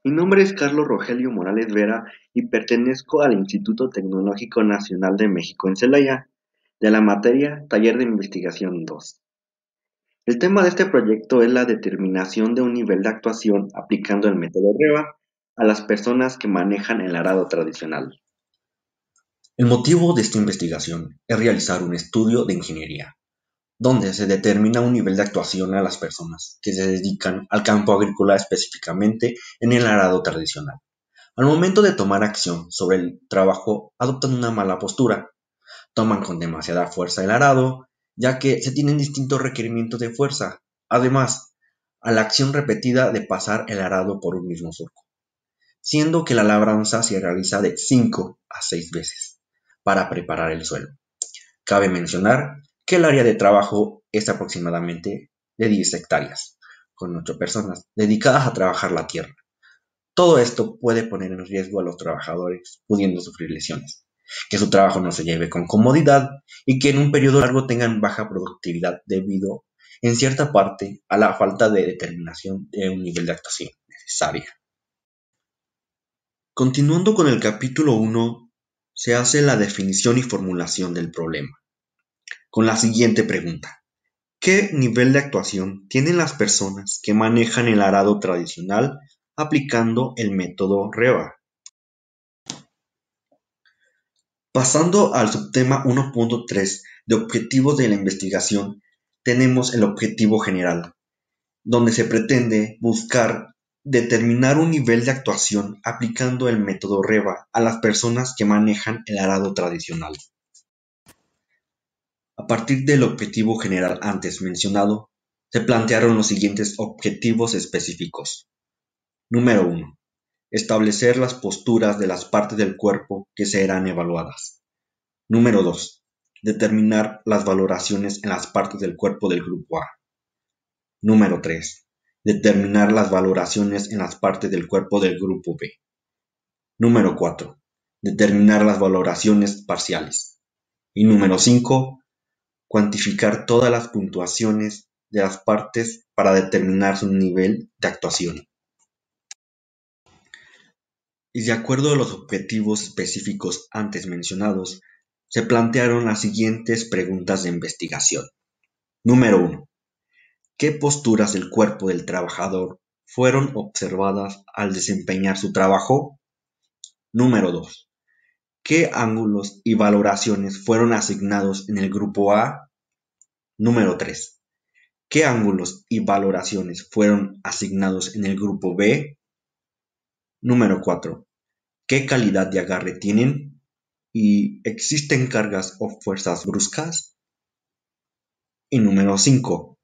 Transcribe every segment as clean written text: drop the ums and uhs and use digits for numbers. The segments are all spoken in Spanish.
Mi nombre es Carlos Rogelio Morales Vera y pertenezco al Instituto Tecnológico Nacional de México en Celaya, de la materia Taller de Investigación 2. El tema de este proyecto es la determinación de un nivel de actuación aplicando el método REVA a las personas que manejan el arado tradicional. El motivo de esta investigación es realizar un estudio de ingeniería, donde se determina un nivel de actuación a las personas que se dedican al campo agrícola, específicamente en el arado tradicional. Al momento de tomar acción sobre el trabajo, adoptan una mala postura, toman con demasiada fuerza el arado, ya que se tienen distintos requerimientos de fuerza. Además, a la acción repetida de pasar el arado por un mismo surco, siendo que la labranza se realiza de 5 a 6 veces para preparar el suelo. Cabe mencionar que el área de trabajo es aproximadamente de 10 hectáreas, con 8 personas dedicadas a trabajar la tierra. Todo esto puede poner en riesgo a los trabajadores, pudiendo sufrir lesiones, que su trabajo no se lleve con comodidad y que en un periodo largo tengan baja productividad debido, en cierta parte, a la falta de determinación de un nivel de actuación necesaria. Continuando con el capítulo 1, se hace la definición y formulación del problema, con la siguiente pregunta. ¿Qué nivel de actuación tienen las personas que manejan el arado tradicional aplicando el método REVA? Pasando al subtema 1.3 de objetivos de la investigación, tenemos el objetivo general, donde se pretende buscar determinar un nivel de actuación aplicando el método REVA a las personas que manejan el arado tradicional. A partir del objetivo general antes mencionado, se plantearon los siguientes objetivos específicos. Número 1. Establecer las posturas de las partes del cuerpo que serán evaluadas. Número 2. Determinar las valoraciones en las partes del cuerpo del grupo A. Número 3. Determinar las valoraciones en las partes del cuerpo del grupo B. Número 4. Determinar las valoraciones parciales. Y número 5. Cuantificar todas las puntuaciones de las partes para determinar su nivel de actuación. Y de acuerdo a los objetivos específicos antes mencionados, se plantearon las siguientes preguntas de investigación. Número 1. ¿Qué posturas del cuerpo del trabajador fueron observadas al desempeñar su trabajo? Número 2. ¿Qué ángulos y valoraciones fueron asignados en el grupo A? Número 3. ¿Qué ángulos y valoraciones fueron asignados en el grupo B? Número 4. ¿Qué calidad de agarre tienen? ¿Y existen cargas o fuerzas bruscas? Y número 5.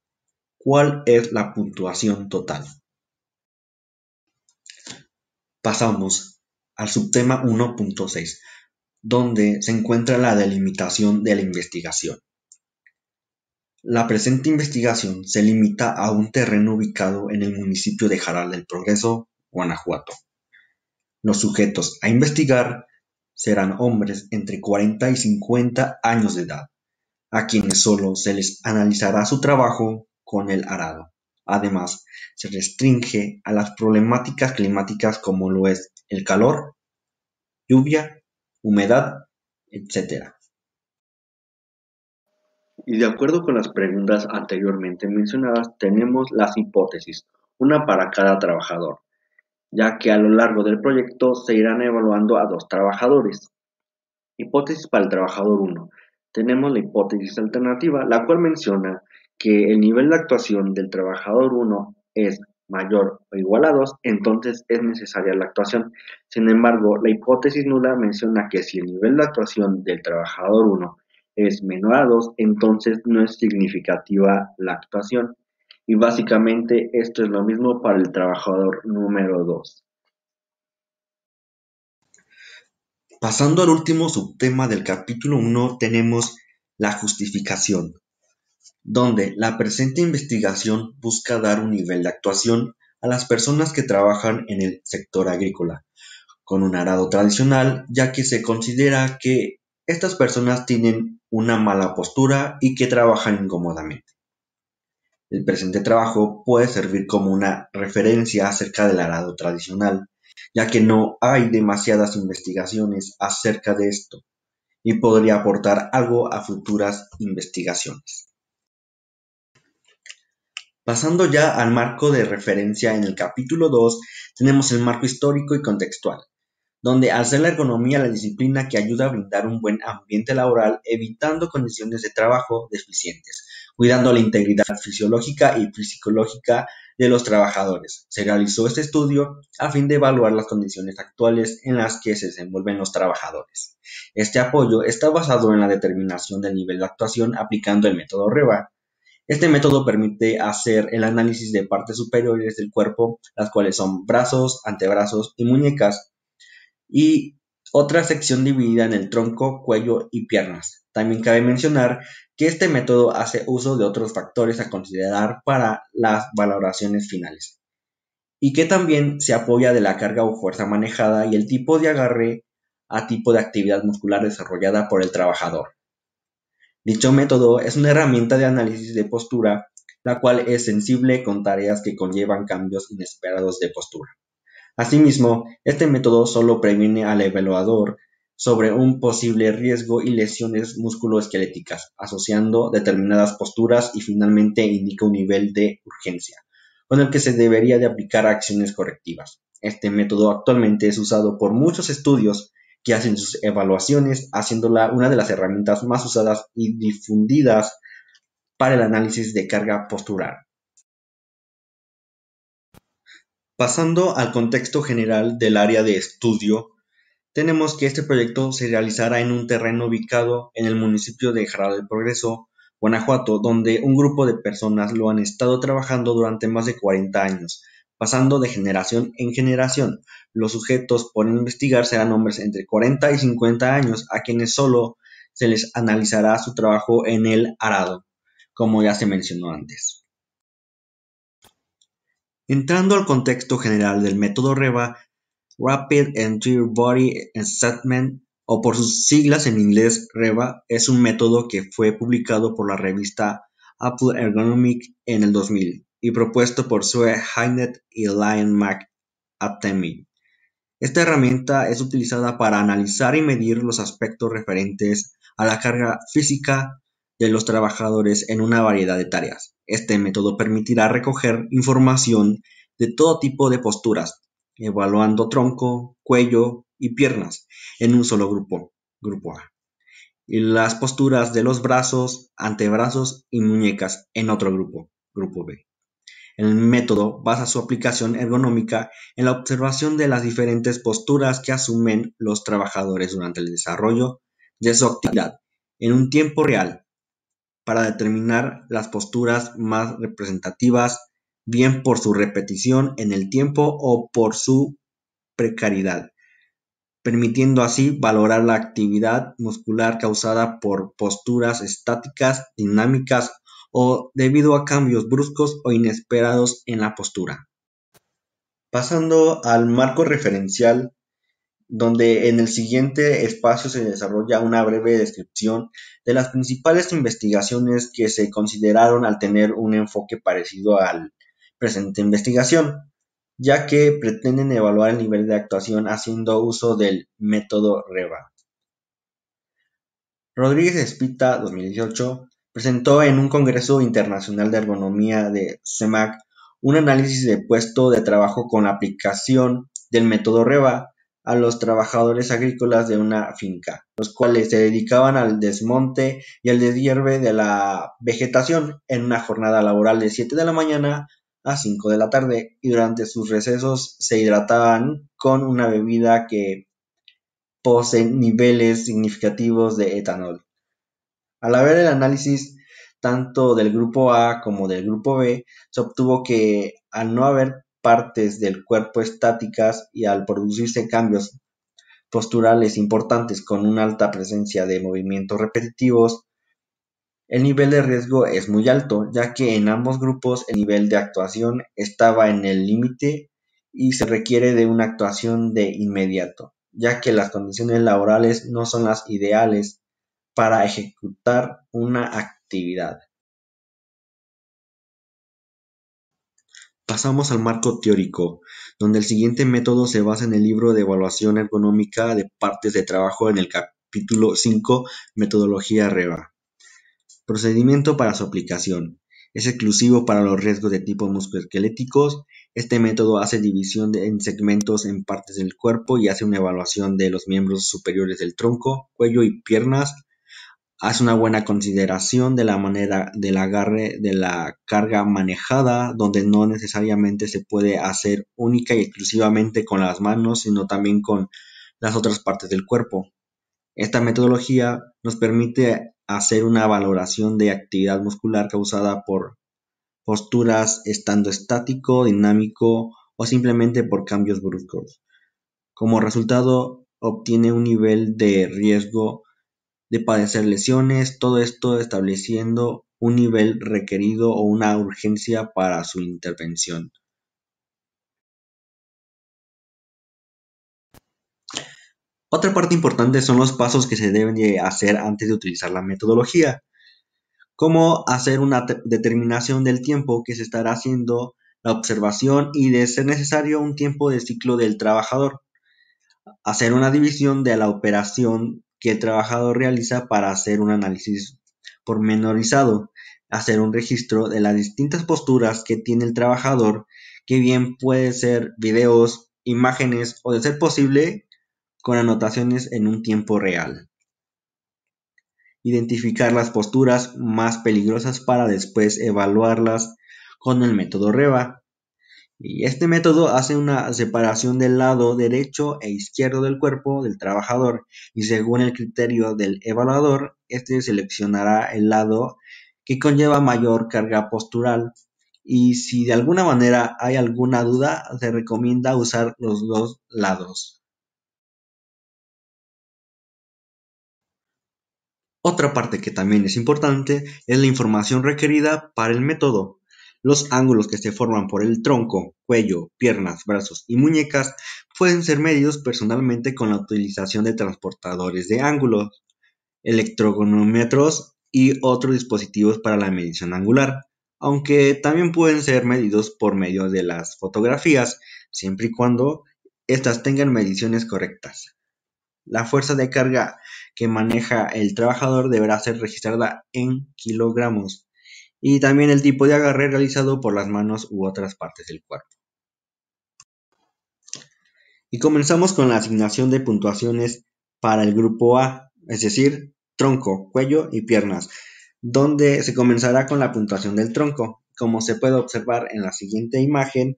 ¿Cuál es la puntuación total? Pasamos al subtema 1.6, donde se encuentra la delimitación de la investigación. La presente investigación se limita a un terreno ubicado en el municipio de Jaral del Progreso, Guanajuato. Los sujetos a investigar serán hombres entre 40 y 50 años de edad, a quienes solo se les analizará su trabajo con el arado. Además, se restringe a las problemáticas climáticas como lo es el calor, lluvia, humedad, etc. Y de acuerdo con las preguntas anteriormente mencionadas, tenemos las hipótesis, una para cada trabajador, ya que a lo largo del proyecto se irán evaluando a 2 trabajadores. Hipótesis para el trabajador 1. Tenemos la hipótesis alternativa, la cual menciona que el nivel de actuación del trabajador 1 es mayor o igual a 2, entonces es necesaria la actuación. Sin embargo, la hipótesis nula menciona que si el nivel de actuación del trabajador 1 es menor a 2, entonces no es significativa la actuación. Y básicamente esto es lo mismo para el trabajador número 2. Pasando al último subtema del capítulo 1, tenemos la justificación, donde la presente investigación busca dar un nivel de actuación a las personas que trabajan en el sector agrícola, con un arado tradicional, ya que se considera que estas personas tienen una mala postura y que trabajan incómodamente. El presente trabajo puede servir como una referencia acerca del arado tradicional, ya que no hay demasiadas investigaciones acerca de esto y podría aportar algo a futuras investigaciones. Pasando ya al marco de referencia en el capítulo 2, tenemos el marco histórico y contextual, donde al ser la ergonomía la disciplina que ayuda a brindar un buen ambiente laboral, evitando condiciones de trabajo deficientes, cuidando la integridad fisiológica y psicológica de los trabajadores. Se realizó este estudio a fin de evaluar las condiciones actuales en las que se desenvuelven los trabajadores. Este apoyo está basado en la determinación del nivel de actuación aplicando el método REVA. Este método permite hacer el análisis de partes superiores del cuerpo, las cuales son brazos, antebrazos y muñecas, y otra sección dividida en el tronco, cuello y piernas. También cabe mencionar que este método hace uso de otros factores a considerar para las valoraciones finales y que también se apoya de la carga o fuerza manejada y el tipo de agarre a tipo de actividad muscular desarrollada por el trabajador. Dicho método es una herramienta de análisis de postura, la cual es sensible con tareas que conllevan cambios inesperados de postura. Asimismo, este método solo previene al evaluador sobre un posible riesgo y lesiones musculoesqueléticas, asociando determinadas posturas y finalmente indica un nivel de urgencia, con el que se debería de aplicar acciones correctivas. Este método actualmente es usado por muchos estudios que hacen sus evaluaciones, haciéndola una de las herramientas más usadas y difundidas para el análisis de carga postural. Pasando al contexto general del área de estudio, tenemos que este proyecto se realizará en un terreno ubicado en el municipio de Jara del Progreso, Guanajuato, donde un grupo de personas lo han estado trabajando durante más de 40 años, pasando de generación en generación. Los sujetos por investigar serán hombres entre 40 y 50 años, a quienes solo se les analizará su trabajo en el arado, como ya se mencionó antes. Entrando al contexto general del método REVA, Rapid Entire Body Assessment, o por sus siglas en inglés REVA, es un método que fue publicado por la revista Apple Ergonomic en el 2000 y propuesto por Sue Hynett y Liam McAtemy. Esta herramienta es utilizada para analizar y medir los aspectos referentes a la carga física de los trabajadores en una variedad de tareas. Este método permitirá recoger información de todo tipo de posturas, evaluando tronco, cuello y piernas en un solo grupo A, y las posturas de los brazos, antebrazos y muñecas en otro grupo B. El método basa su aplicación ergonómica en la observación de las diferentes posturas que asumen los trabajadores durante el desarrollo de su actividad en un tiempo real para determinar las posturas más representativas, bien por su repetición en el tiempo o por su precariedad, permitiendo así valorar la actividad muscular causada por posturas estáticas, dinámicas o debido a cambios bruscos o inesperados en la postura. Pasando al marco referencial, donde en el siguiente espacio se desarrolla una breve descripción de las principales investigaciones que se consideraron al tener un enfoque parecido al presente investigación, ya que pretenden evaluar el nivel de actuación haciendo uso del método REVA. Rodríguez Espita, 2018, presentó en un Congreso Internacional de Ergonomía de CEMAC un análisis de puesto de trabajo con la aplicación del método REVA a los trabajadores agrícolas de una finca, los cuales se dedicaban al desmonte y al deshierve de la vegetación en una jornada laboral de 7 de la mañana a 5 de la tarde, y durante sus recesos se hidrataban con una bebida que posee niveles significativos de etanol. Al haber el análisis tanto del grupo A como del grupo B, se obtuvo que al no haber partes del cuerpo estáticas y al producirse cambios posturales importantes con una alta presencia de movimientos repetitivos, el nivel de riesgo es muy alto, ya que en ambos grupos el nivel de actuación estaba en el límite y se requiere de una actuación de inmediato, ya que las condiciones laborales no son las ideales para ejecutar una actividad. Pasamos al marco teórico, donde el siguiente método se basa en el libro de evaluación ergonómica de partes de trabajo en el capítulo 5, metodología REVA. Procedimiento para su aplicación. Es exclusivo para los riesgos de tipo musculoesqueléticos. Este método hace división en segmentos en partes del cuerpo y hace una evaluación de los miembros superiores del tronco, cuello y piernas. Hace una buena consideración de la manera del agarre de la carga manejada, donde no necesariamente se puede hacer única y exclusivamente con las manos, sino también con las otras partes del cuerpo. Esta metodología nos permite hacer una valoración de actividad muscular causada por posturas estando estático, dinámico o simplemente por cambios bruscos. Como resultado, obtiene un nivel de riesgo de padecer lesiones, todo esto estableciendo un nivel requerido o una urgencia para su intervención. Otra parte importante son los pasos que se deben de hacer antes de utilizar la metodología, como hacer una determinación del tiempo que se estará haciendo la observación y, de ser necesario, un tiempo de ciclo del trabajador. Hacer una división de la operación que el trabajador realiza para hacer un análisis pormenorizado, hacer un registro de las distintas posturas que tiene el trabajador, que bien puede ser videos, imágenes o, de ser posible, con anotaciones en un tiempo real. Identificar las posturas más peligrosas para después evaluarlas con el método REVA. Y este método hace una separación del lado derecho e izquierdo del cuerpo del trabajador, y según el criterio del evaluador, este seleccionará el lado que conlleva mayor carga postural, y si de alguna manera hay alguna duda, se recomienda usar los dos lados. Otra parte que también es importante es la información requerida para el método. Los ángulos que se forman por el tronco, cuello, piernas, brazos y muñecas pueden ser medidos personalmente con la utilización de transportadores de ángulos, electrogonómetros y otros dispositivos para la medición angular, aunque también pueden ser medidos por medio de las fotografías, siempre y cuando éstas tengan mediciones correctas. La fuerza de carga que maneja el trabajador deberá ser registrada en kilogramos, y también el tipo de agarre realizado por las manos u otras partes del cuerpo. Y comenzamos con la asignación de puntuaciones para el grupo A, es decir, tronco, cuello y piernas, donde se comenzará con la puntuación del tronco. Como se puede observar en la siguiente imagen,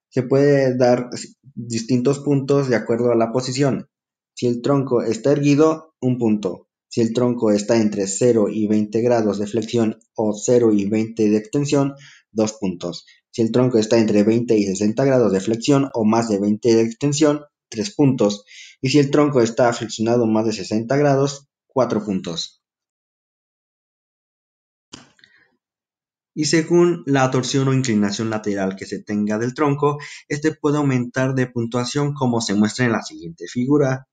se puede dar distintos puntos de acuerdo a la posición. Si el tronco está erguido, un punto. Si el tronco está entre 0 y 20 grados de flexión o 0 y 20 de extensión, 2 puntos. Si el tronco está entre 20 y 60 grados de flexión o más de 20 de extensión, 3 puntos. Y si el tronco está flexionado más de 60 grados, 4 puntos. Y según la torsión o inclinación lateral que se tenga del tronco, este puede aumentar de puntuación, como se muestra en la siguiente figura,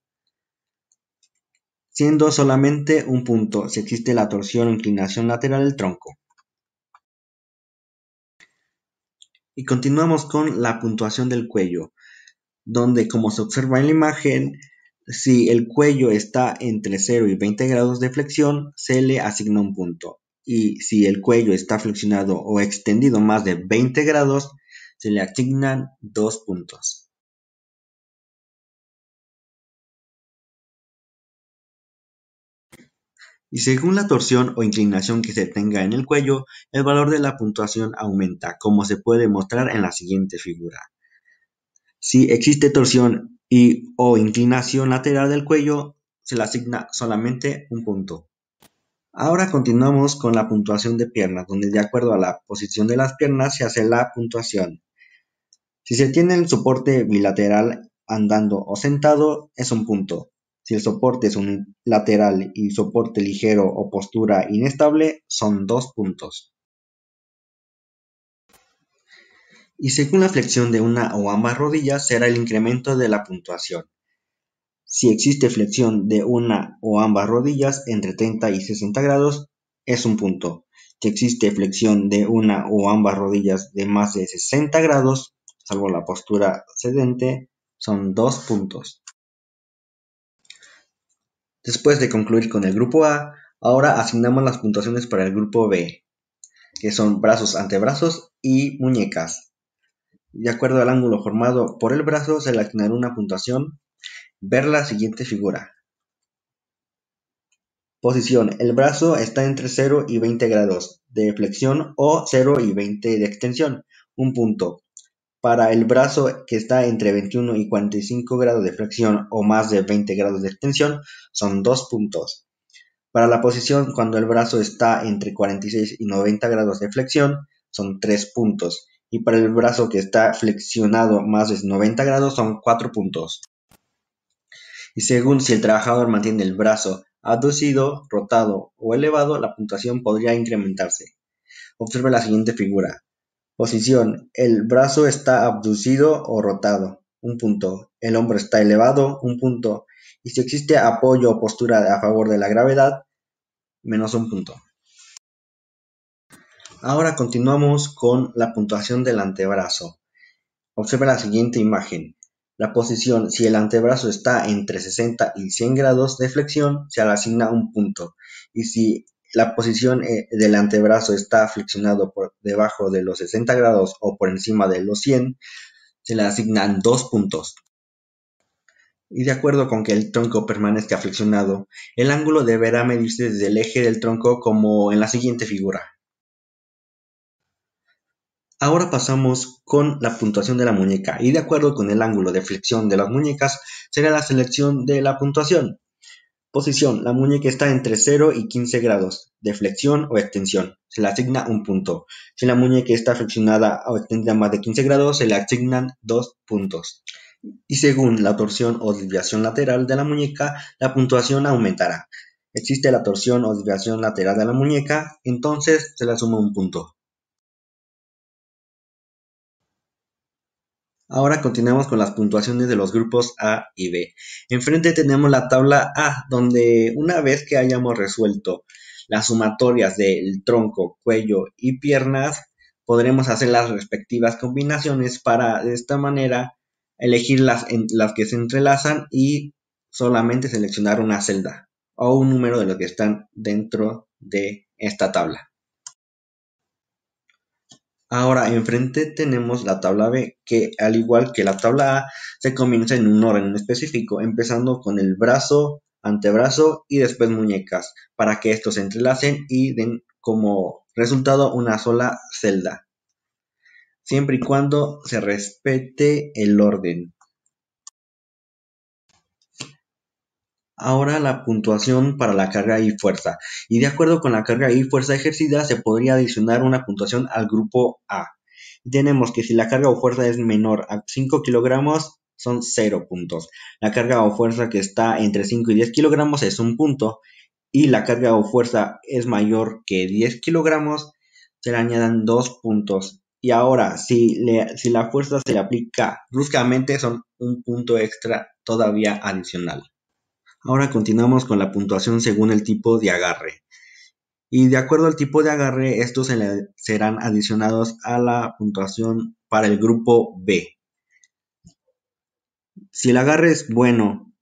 siendo solamente un punto si existe la torsión o inclinación lateral del tronco. Y continuamos con la puntuación del cuello, donde, como se observa en la imagen, si el cuello está entre 0 y 20 grados de flexión, se le asigna un punto. Y si el cuello está flexionado o extendido más de 20 grados, se le asignan 2 puntos. Y según la torsión o inclinación que se tenga en el cuello, el valor de la puntuación aumenta, como se puede mostrar en la siguiente figura. Si existe torsión y o inclinación lateral del cuello, se le asigna solamente un punto. Ahora continuamos con la puntuación de piernas, donde, de acuerdo a la posición de las piernas, se hace la puntuación. Si se tiene el soporte bilateral andando o sentado, es un punto. Si el soporte es unilateral y soporte ligero o postura inestable, son 2 puntos. Y según la flexión de una o ambas rodillas, será el incremento de la puntuación. Si existe flexión de una o ambas rodillas entre 30 y 60 grados, es un punto. Si existe flexión de una o ambas rodillas de más de 60 grados, salvo la postura sedente, son 2 puntos. Después de concluir con el grupo A, ahora asignamos las puntuaciones para el grupo B, que son brazos, antebrazos y muñecas. De acuerdo al ángulo formado por el brazo, se le asignará una puntuación. Ver la siguiente figura. Posición. El brazo está entre 0 y 20 grados de flexión o 0 y 20 de extensión. Un punto. Para el brazo que está entre 21 y 45 grados de flexión o más de 20 grados de extensión, son 2 puntos. Para la posición cuando el brazo está entre 46 y 90 grados de flexión, son 3 puntos. Y para el brazo que está flexionado más de 90 grados, son 4 puntos. Y según si el trabajador mantiene el brazo abducido, rotado o elevado, la puntuación podría incrementarse. Observe la siguiente figura. Posición. El brazo está abducido o rotado, un punto. El hombro está elevado, un punto. Y si existe apoyo o postura a favor de la gravedad, menos un punto. Ahora continuamos con la puntuación del antebrazo. Observe la siguiente imagen. La posición, si el antebrazo está entre 60 y 100 grados de flexión, se le asigna un punto. Y si la posición del antebrazo está flexionado por debajo de los 60 grados o por encima de los 100, se le asignan 2 puntos. Y de acuerdo con que el tronco permanezca flexionado, el ángulo deberá medirse desde el eje del tronco como en la siguiente figura. Ahora pasamos con la puntuación de la muñeca y de acuerdo con el ángulo de flexión de las muñecas será la selección de la puntuación. Posición. La muñeca está entre 0 y 15 grados de flexión o extensión. Se le asigna un punto. Si la muñeca está flexionada o extendida más de 15 grados, se le asignan 2 puntos. Y según la torsión o desviación lateral de la muñeca, la puntuación aumentará. Existe la torsión o desviación lateral de la muñeca, entonces se le suma un punto. Ahora continuamos con las puntuaciones de los grupos A y B. Enfrente tenemos la tabla A, donde una vez que hayamos resuelto las sumatorias del tronco, cuello y piernas, podremos hacer las respectivas combinaciones para de esta manera elegir las que se entrelazan y solamente seleccionar una celda o un número de los que están dentro de esta tabla. Ahora enfrente tenemos la tabla B, que al igual que la tabla A, se comienza en un orden específico, empezando con el brazo, antebrazo y después muñecas, para que estos se entrelacen y den como resultado una sola celda, siempre y cuando se respete el orden. Ahora la puntuación para la carga y fuerza. Y de acuerdo con la carga y fuerza ejercida, se podría adicionar una puntuación al grupo A. Tenemos que si la carga o fuerza es menor a 5 kilogramos, son 0 puntos. La carga o fuerza que está entre 5 y 10 kilogramos es un punto. Y la carga o fuerza es mayor que 10 kilogramos, se le añadan 2 puntos. Y ahora, si la fuerza se le aplica bruscamente, son un punto extra todavía adicional. Ahora continuamos con la puntuación según el tipo de agarre. Y de acuerdo al tipo de agarre, estos serán adicionados a la puntuación para el grupo B. Si el agarre es bueno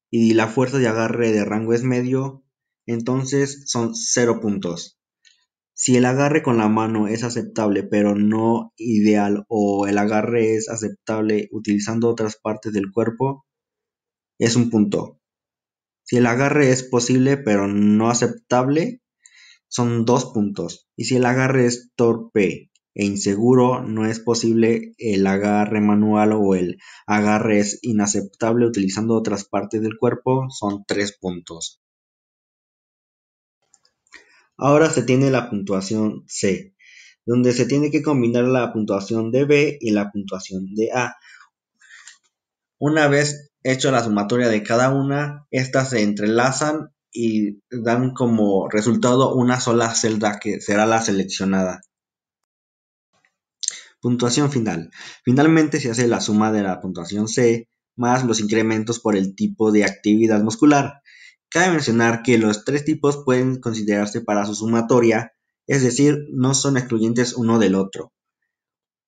y la fuerza de agarre de rango es medio, entonces son 0 puntos. Si el agarre con la mano es aceptable pero no ideal o el agarre es aceptable utilizando otras partes del cuerpo, es un punto. Si el agarre es posible pero no aceptable, son 2 puntos. Y si el agarre es torpe e inseguro, no es posible el agarre manual o el agarre es inaceptable utilizando otras partes del cuerpo, son 3 puntos. Ahora se tiene la puntuación C, donde se tiene que combinar la puntuación de B y la puntuación de A. Una vez hecho la sumatoria de cada una, estas se entrelazan y dan como resultado una sola celda que será la seleccionada. Puntuación final. Finalmente se hace la suma de la puntuación C más los incrementos por el tipo de actividad muscular. Cabe mencionar que los 3 tipos pueden considerarse para su sumatoria, es decir, no son excluyentes uno del otro.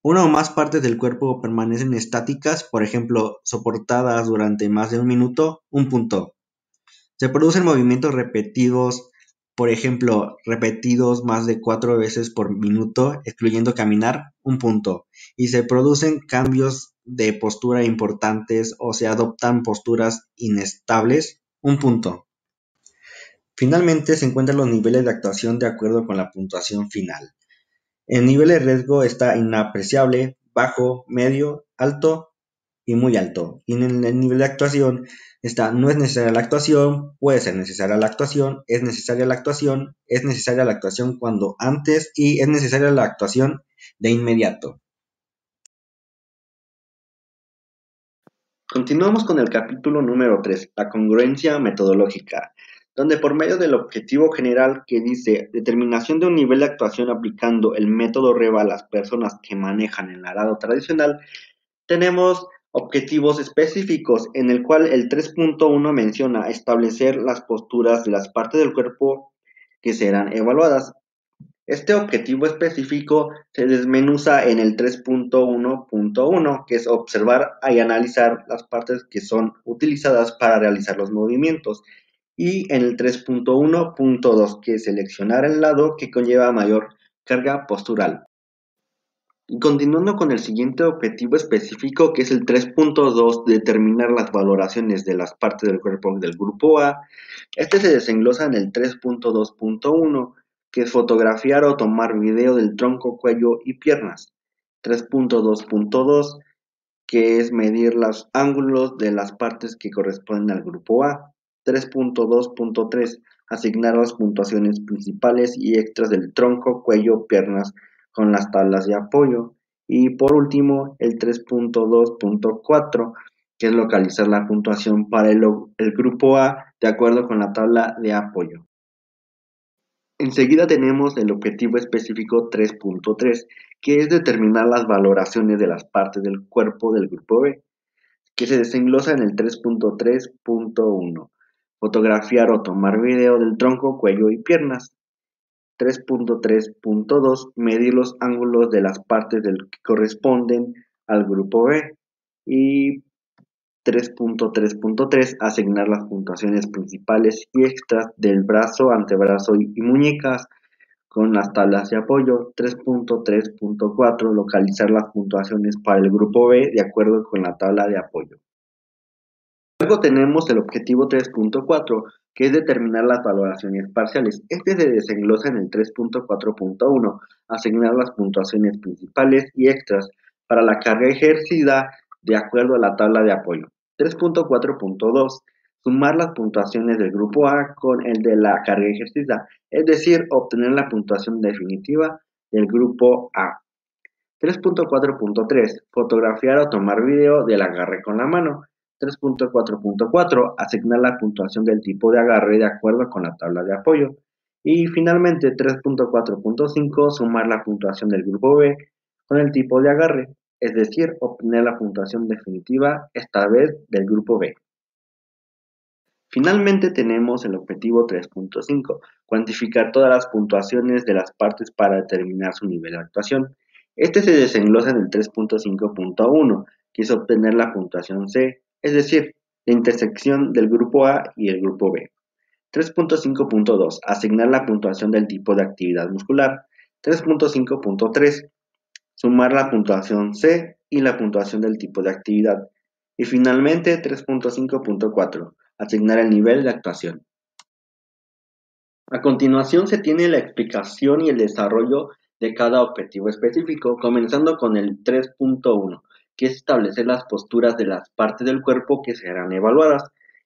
Una o más partes del cuerpo permanecen estáticas, por ejemplo, soportadas durante más de un minuto, un punto. Se producen movimientos repetidos, por ejemplo, repetidos más de 4 veces por minuto, excluyendo caminar, un punto. Y se producen cambios de postura importantes o se adoptan posturas inestables, un punto. Finalmente se encuentran los niveles de actuación de acuerdo con la puntuación final. El nivel de riesgo está inapreciable, bajo, medio, alto y muy alto. Y en el nivel de actuación está no es necesaria la actuación, puede ser necesaria la actuación, es necesaria la actuación, es necesaria la actuación cuando antes y es necesaria la actuación de inmediato. Continuamos con el capítulo número 3, la congruencia metodológica, donde por medio del objetivo general que dice determinación de un nivel de actuación aplicando el método REVA a las personas que manejan el arado tradicional, tenemos objetivos específicos en el cual el 3.1 menciona establecer las posturas de las partes del cuerpo que serán evaluadas. Este objetivo específico se desmenuza en el 3.1.1, que es observar y analizar las partes que son utilizadas para realizar los movimientos, y en el 3.1.2, que es seleccionar el lado que conlleva mayor carga postural. Y continuando con el siguiente objetivo específico, que es el 3.2, determinar las valoraciones de las partes del cuerpo del grupo A, este se desenglosa en el 3.2.1, que es fotografiar o tomar video del tronco, cuello y piernas. 3.2.2, que es medir los ángulos de las partes que corresponden al grupo A. 3.2.3, asignar las puntuaciones principales y extras del tronco, cuello, piernas con las tablas de apoyo. Y por último, el 3.2.4, que es localizar la puntuación para el grupo A de acuerdo con la tabla de apoyo. Enseguida tenemos el objetivo específico 3.3, que es determinar las valoraciones de las partes del cuerpo del grupo B, que se desenglosa en el 3.3.1, fotografiar o tomar video del tronco, cuello y piernas. 3.3.2, medir los ángulos de las partes que corresponden al grupo B. Y 3.3.3, asignar las puntuaciones principales y extras del brazo, antebrazo y muñecas con las tablas de apoyo. 3.3.4, localizar las puntuaciones para el grupo B de acuerdo con la tabla de apoyo. Luego tenemos el objetivo 3.4, que es determinar las valoraciones parciales. Este se desenglosa en el 3.4.1, asignar las puntuaciones principales y extras para la carga ejercida de acuerdo a la tabla de apoyo. 3.4.2, sumar las puntuaciones del grupo A con el de la carga ejercida, es decir, obtener la puntuación definitiva del grupo A. 3.4.3, fotografiar o tomar video del agarre con la mano. 3.4.4, asignar la puntuación del tipo de agarre de acuerdo con la tabla de apoyo. Y finalmente 3.4.5, sumar la puntuación del grupo B con el tipo de agarre, es decir, obtener la puntuación definitiva, esta vez del grupo B. Finalmente tenemos el objetivo 3.5, cuantificar todas las puntuaciones de las partes para determinar su nivel de actuación. Este se desenglosa en el 3.5.1, que es obtener la puntuación C, es decir, la intersección del grupo A y el grupo B. 3.5.2, asignar la puntuación del tipo de actividad muscular. 3.5.3, sumar la puntuación C y la puntuación del tipo de actividad. Y finalmente 3.5.4, asignar el nivel de actuación. A continuación se tiene la explicación y el desarrollo de cada objetivo específico, comenzando con el 3.1, que es establecer las posturas de las partes del cuerpo que serán evaluadas.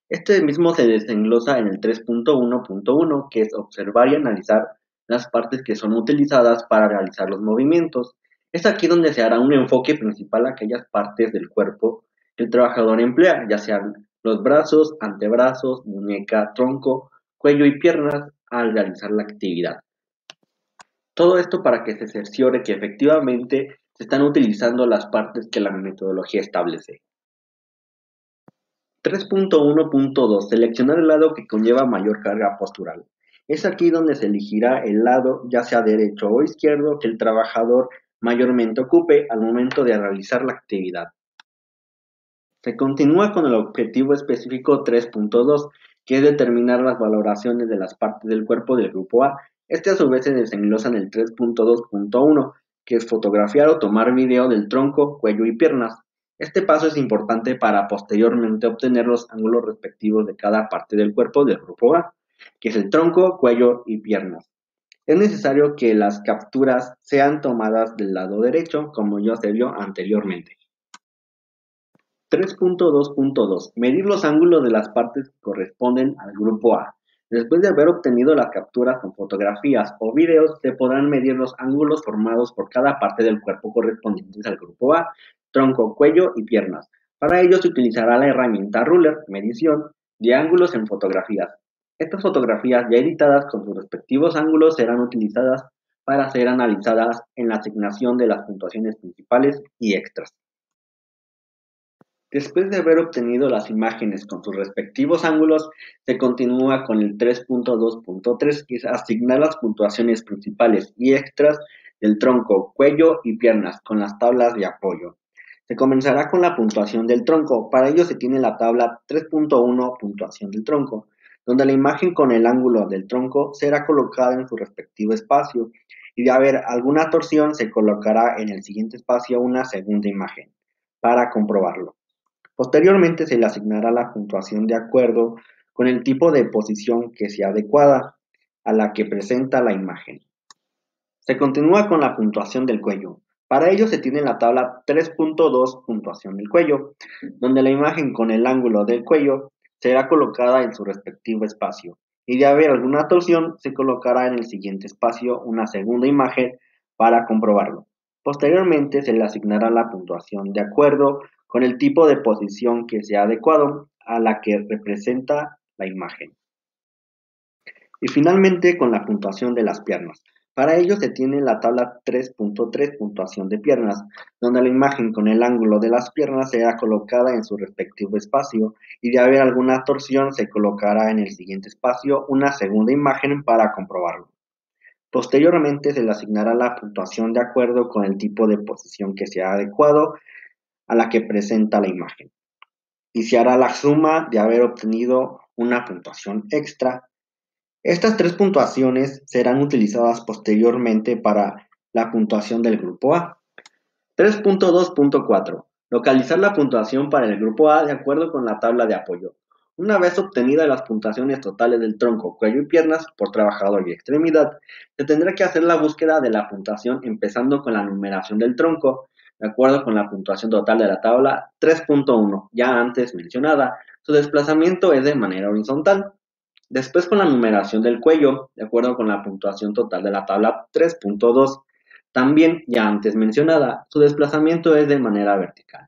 Este mismo se desenglosa en el 3.1.1, que es observar y analizar las partes que son utilizadas para realizar los movimientos. Es aquí donde se hará un enfoque principal a aquellas partes del cuerpo que el trabajador emplea, ya sean los brazos, antebrazos, muñeca, tronco, cuello y piernas al realizar la actividad. Todo esto para que se cerciore que efectivamente se están utilizando las partes que la metodología establece. 3.1.2, seleccionar el lado que conlleva mayor carga postural. Es aquí donde se elegirá el lado, ya sea derecho o izquierdo, que el trabajador mayormente ocupe al momento de realizar la actividad. Se continúa con el objetivo específico 3.2, que es determinar las valoraciones de las partes del cuerpo del grupo A. Este a su vez se desenglosa en el 3.2.1, que es fotografiar o tomar video del tronco, cuello y piernas. Este paso es importante para posteriormente obtener los ángulos respectivos de cada parte del cuerpo del grupo A, que es el tronco, cuello y piernas. Es necesario que las capturas sean tomadas del lado derecho, como ya se vio anteriormente. 3.2.2. Medir los ángulos de las partes que corresponden al grupo A. Después de haber obtenido las capturas con fotografías o videos, se podrán medir los ángulos formados por cada parte del cuerpo correspondientes al grupo A, tronco, cuello y piernas. Para ello se utilizará la herramienta Ruler, medición de ángulos en fotografías. Estas fotografías ya editadas con sus respectivos ángulos serán utilizadas para ser analizadas en la asignación de las puntuaciones principales y extras. Después de haber obtenido las imágenes con sus respectivos ángulos, se continúa con el 3.2.3, que es asignar las puntuaciones principales y extras del tronco, cuello y piernas con las tablas de apoyo. Se comenzará con la puntuación del tronco. Para ello se tiene la tabla 3.1 puntuación del tronco, donde la imagen con el ángulo del tronco será colocada en su respectivo espacio y de haber alguna torsión se colocará en el siguiente espacio una segunda imagen para comprobarlo. Posteriormente se le asignará la puntuación de acuerdo con el tipo de posición que sea adecuada a la que presenta la imagen. Se continúa con la puntuación del cuello. Para ello se tiene la tabla 3.2 puntuación del cuello, donde la imagen con el ángulo del cuello será colocada en su respectivo espacio y de haber alguna torsión se colocará en el siguiente espacio una segunda imagen para comprobarlo. Posteriormente se le asignará la puntuación de acuerdo con el tipo de posición que sea adecuado a la que representa la imagen. Y finalmente con la puntuación de las piernas. Para ello se tiene la tabla 3.3 puntuación de piernas, donde la imagen con el ángulo de las piernas será colocada en su respectivo espacio y de haber alguna torsión se colocará en el siguiente espacio una segunda imagen para comprobarlo. Posteriormente se le asignará la puntuación de acuerdo con el tipo de posición que sea adecuado a la que presenta la imagen. Y se hará la suma de haber obtenido una puntuación extra. Estas tres puntuaciones serán utilizadas posteriormente para la puntuación del grupo A. 3.2.4. Localizar la puntuación para el grupo A de acuerdo con la tabla de apoyo. Una vez obtenidas las puntuaciones totales del tronco, cuello y piernas por trabajador y extremidad, se tendrá que hacer la búsqueda de la puntuación empezando con la numeración del tronco, de acuerdo con la puntuación total de la tabla 3.1, ya antes mencionada. Su desplazamiento es de manera horizontal. Después con la numeración del cuello, de acuerdo con la puntuación total de la tabla 3.2, también ya antes mencionada, su desplazamiento es de manera vertical.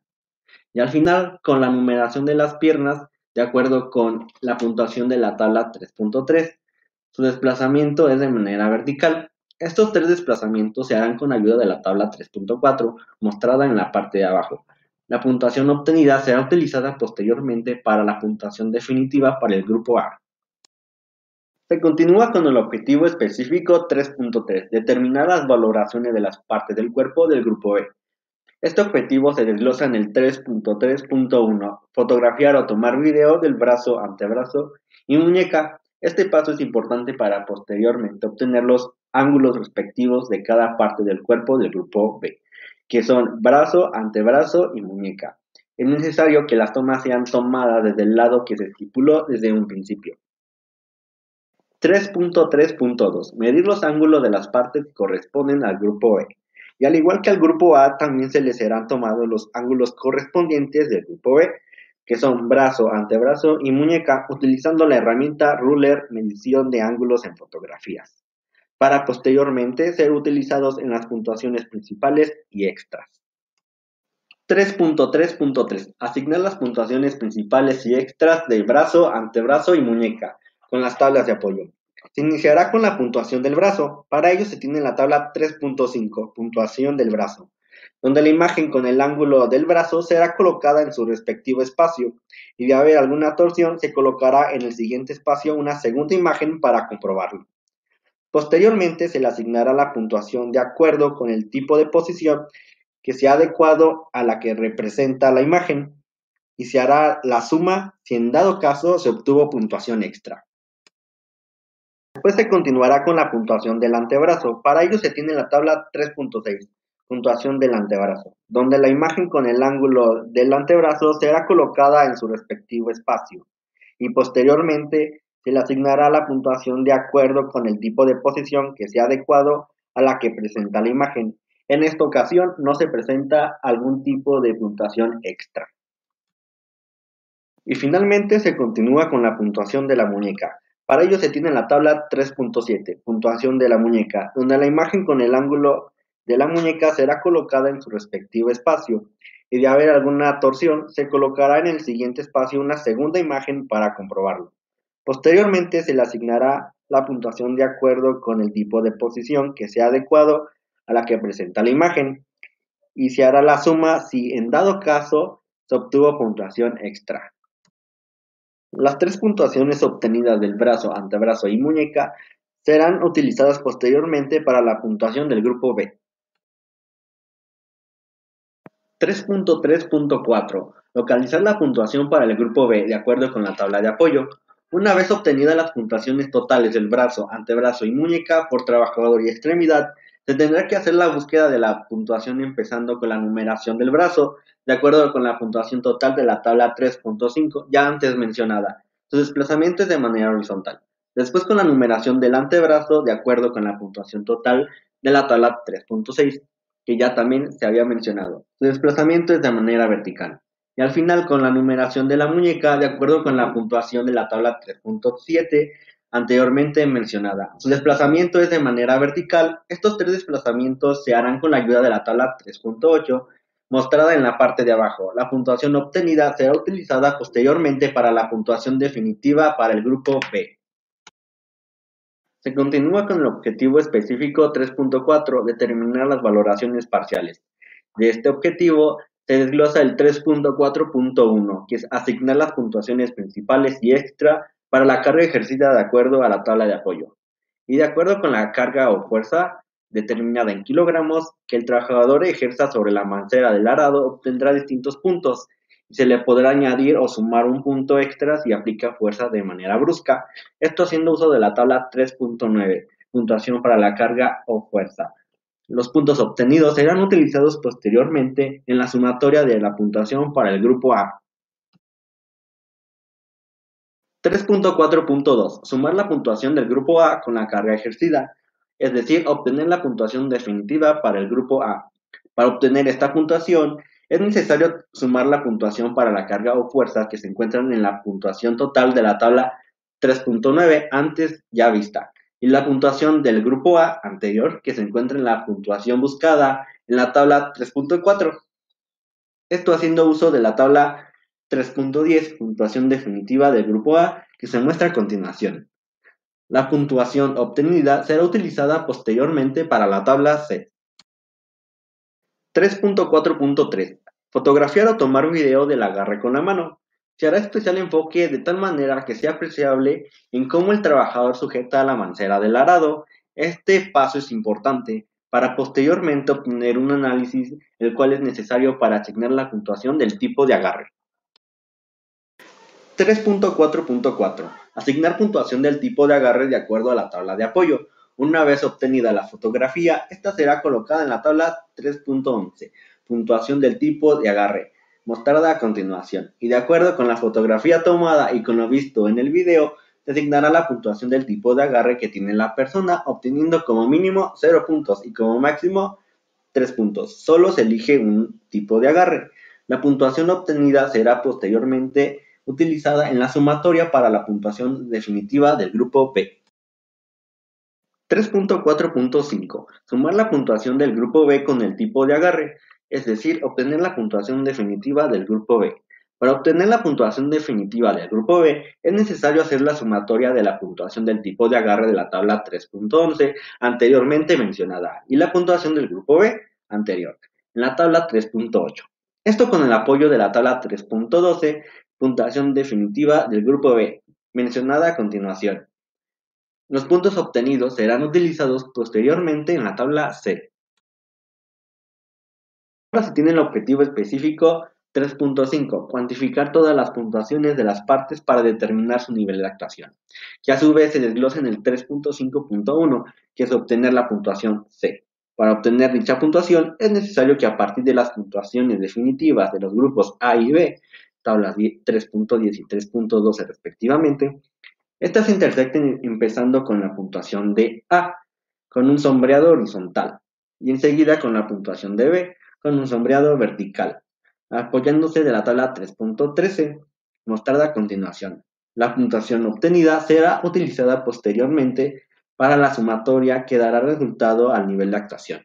Y al final con la numeración de las piernas, de acuerdo con la puntuación de la tabla 3.3, su desplazamiento es de manera vertical. Estos tres desplazamientos se harán con ayuda de la tabla 3.4, mostrada en la parte de abajo. La puntuación obtenida será utilizada posteriormente para la puntuación definitiva para el grupo A. Se continúa con el objetivo específico 3.3, determinar las valoraciones de las partes del cuerpo del grupo B. Este objetivo se desglosa en el 3.3.1, fotografiar o tomar video del brazo, antebrazo y muñeca. Este paso es importante para posteriormente obtener los ángulos respectivos de cada parte del cuerpo del grupo B, que son brazo, antebrazo y muñeca. Es necesario que las tomas sean tomadas desde el lado que se estipuló desde un principio. 3.3.2. Medir los ángulos de las partes que corresponden al grupo E. Y al igual que al grupo A, también se les serán tomados los ángulos correspondientes del grupo B, que son brazo, antebrazo y muñeca, utilizando la herramienta Ruler medición de ángulos en fotografías, para posteriormente ser utilizados en las puntuaciones principales y extras. 3.3.3. Asignar las puntuaciones principales y extras del brazo, antebrazo y muñeca, con las tablas de apoyo. Se iniciará con la puntuación del brazo. Para ello se tiene la tabla 3.5, puntuación del brazo, donde la imagen con el ángulo del brazo será colocada en su respectivo espacio, y de haber alguna torsión se colocará en el siguiente espacio una segunda imagen para comprobarlo. Posteriormente se le asignará la puntuación de acuerdo con el tipo de posición que sea adecuado a la que representa la imagen, y se hará la suma si en dado caso se obtuvo puntuación extra. Después se continuará con la puntuación del antebrazo. Para ello se tiene la tabla 3.6, puntuación del antebrazo, donde la imagen con el ángulo del antebrazo será colocada en su respectivo espacio, y posteriormente se le asignará la puntuación de acuerdo con el tipo de posición que sea adecuado a la que presenta la imagen. En esta ocasión no se presenta algún tipo de puntuación extra. Y finalmente se continúa con la puntuación de la muñeca. Para ello se tiene la tabla 3.7, puntuación de la muñeca, donde la imagen con el ángulo de la muñeca será colocada en su respectivo espacio, y de haber alguna torsión se colocará en el siguiente espacio una segunda imagen para comprobarlo. Posteriormente se le asignará la puntuación de acuerdo con el tipo de posición que sea adecuado a la que presenta la imagen, y se hará la suma si en dado caso se obtuvo puntuación extra. Las tres puntuaciones obtenidas del brazo, antebrazo y muñeca serán utilizadas posteriormente para la puntuación del grupo B. 3.3.4. Localizar la puntuación para el grupo B de acuerdo con la tabla de apoyo. Una vez obtenidas las puntuaciones totales del brazo, antebrazo y muñeca por trabajador y extremidad, se tendrá que hacer la búsqueda de la puntuación empezando con la numeración del brazo, de acuerdo con la puntuación total de la tabla 3.5 ya antes mencionada. Su desplazamiento es de manera horizontal. Después con la numeración del antebrazo, de acuerdo con la puntuación total de la tabla 3.6, que ya también se había mencionado. Su desplazamiento es de manera vertical. Y al final con la numeración de la muñeca, de acuerdo con la puntuación de la tabla 3.7 anteriormente mencionada. Su desplazamiento es de manera vertical. Estos tres desplazamientos se harán con la ayuda de la tabla 3.8 mostrada en la parte de abajo. La puntuación obtenida será utilizada posteriormente para la puntuación definitiva para el grupo B. Se continúa con el objetivo específico 3.4, determinar las valoraciones parciales. De este objetivo se desglosa el 3.4.1, que es asignar las puntuaciones principales y extra para la carga ejercida de acuerdo a la tabla de apoyo. Y de acuerdo con la carga o fuerza determinada en kilogramos que el trabajador ejerza sobre la mancera del arado, obtendrá distintos puntos y se le podrá añadir o sumar un punto extra si aplica fuerza de manera brusca. Esto haciendo uso de la tabla 3.9, puntuación para la carga o fuerza. Los puntos obtenidos serán utilizados posteriormente en la sumatoria de la puntuación para el grupo A. 3.4.2. Sumar la puntuación del grupo A con la carga ejercida, es decir, obtener la puntuación definitiva para el grupo A. Para obtener esta puntuación, es necesario sumar la puntuación para la carga o fuerza que se encuentran en la puntuación total de la tabla 3.9 antes ya vista, y la puntuación del grupo A anterior que se encuentra en la puntuación buscada en la tabla 3.4. Esto haciendo uso de la tabla 3.10, puntuación definitiva del grupo A, que se muestra a continuación. La puntuación obtenida será utilizada posteriormente para la tabla C. 3.4.3. Fotografiar o tomar video del agarre con la mano. Se hará especial enfoque de tal manera que sea apreciable en cómo el trabajador sujeta la mancera del arado. Este paso es importante para posteriormente obtener un análisis el cual es necesario para asignar la puntuación del tipo de agarre. 3.4.4. Asignar puntuación del tipo de agarre de acuerdo a la tabla de apoyo. Una vez obtenida la fotografía, esta será colocada en la tabla 3.11, puntuación del tipo de agarre, mostrada a continuación. Y de acuerdo con la fotografía tomada y con lo visto en el video, se asignará la puntuación del tipo de agarre que tiene la persona, obteniendo como mínimo 0 puntos y como máximo 3 puntos. Solo se elige un tipo de agarre. La puntuación obtenida será posteriormente utilizada en la sumatoria para la puntuación definitiva del grupo B. 3.4.5. Sumar la puntuación del grupo B con el tipo de agarre, es decir, obtener la puntuación definitiva del grupo B. Para obtener la puntuación definitiva del grupo B, es necesario hacer la sumatoria de la puntuación del tipo de agarre de la tabla 3.11 anteriormente mencionada y la puntuación del grupo B anterior. en la tabla 3.8. Esto con el apoyo de la tabla 3.12, puntuación definitiva del grupo B, mencionada a continuación. Los puntos obtenidos serán utilizados posteriormente en la tabla C. Ahora se tiene el objetivo específico 3.5, cuantificar todas las puntuaciones de las partes para determinar su nivel de actuación, que a su vez se desglosa en el 3.5.1, que es obtener la puntuación C. Para obtener dicha puntuación es necesario que a partir de las puntuaciones definitivas de los grupos A y B, tablas 3.10 y 3.12 respectivamente, estas se intersecten empezando con la puntuación de A, con un sombreado horizontal, y enseguida con la puntuación de B, con un sombreado vertical, apoyándose de la tabla 3.13, mostrada a continuación. La puntuación obtenida será utilizada posteriormente para la sumatoria que dará resultado al nivel de actuación.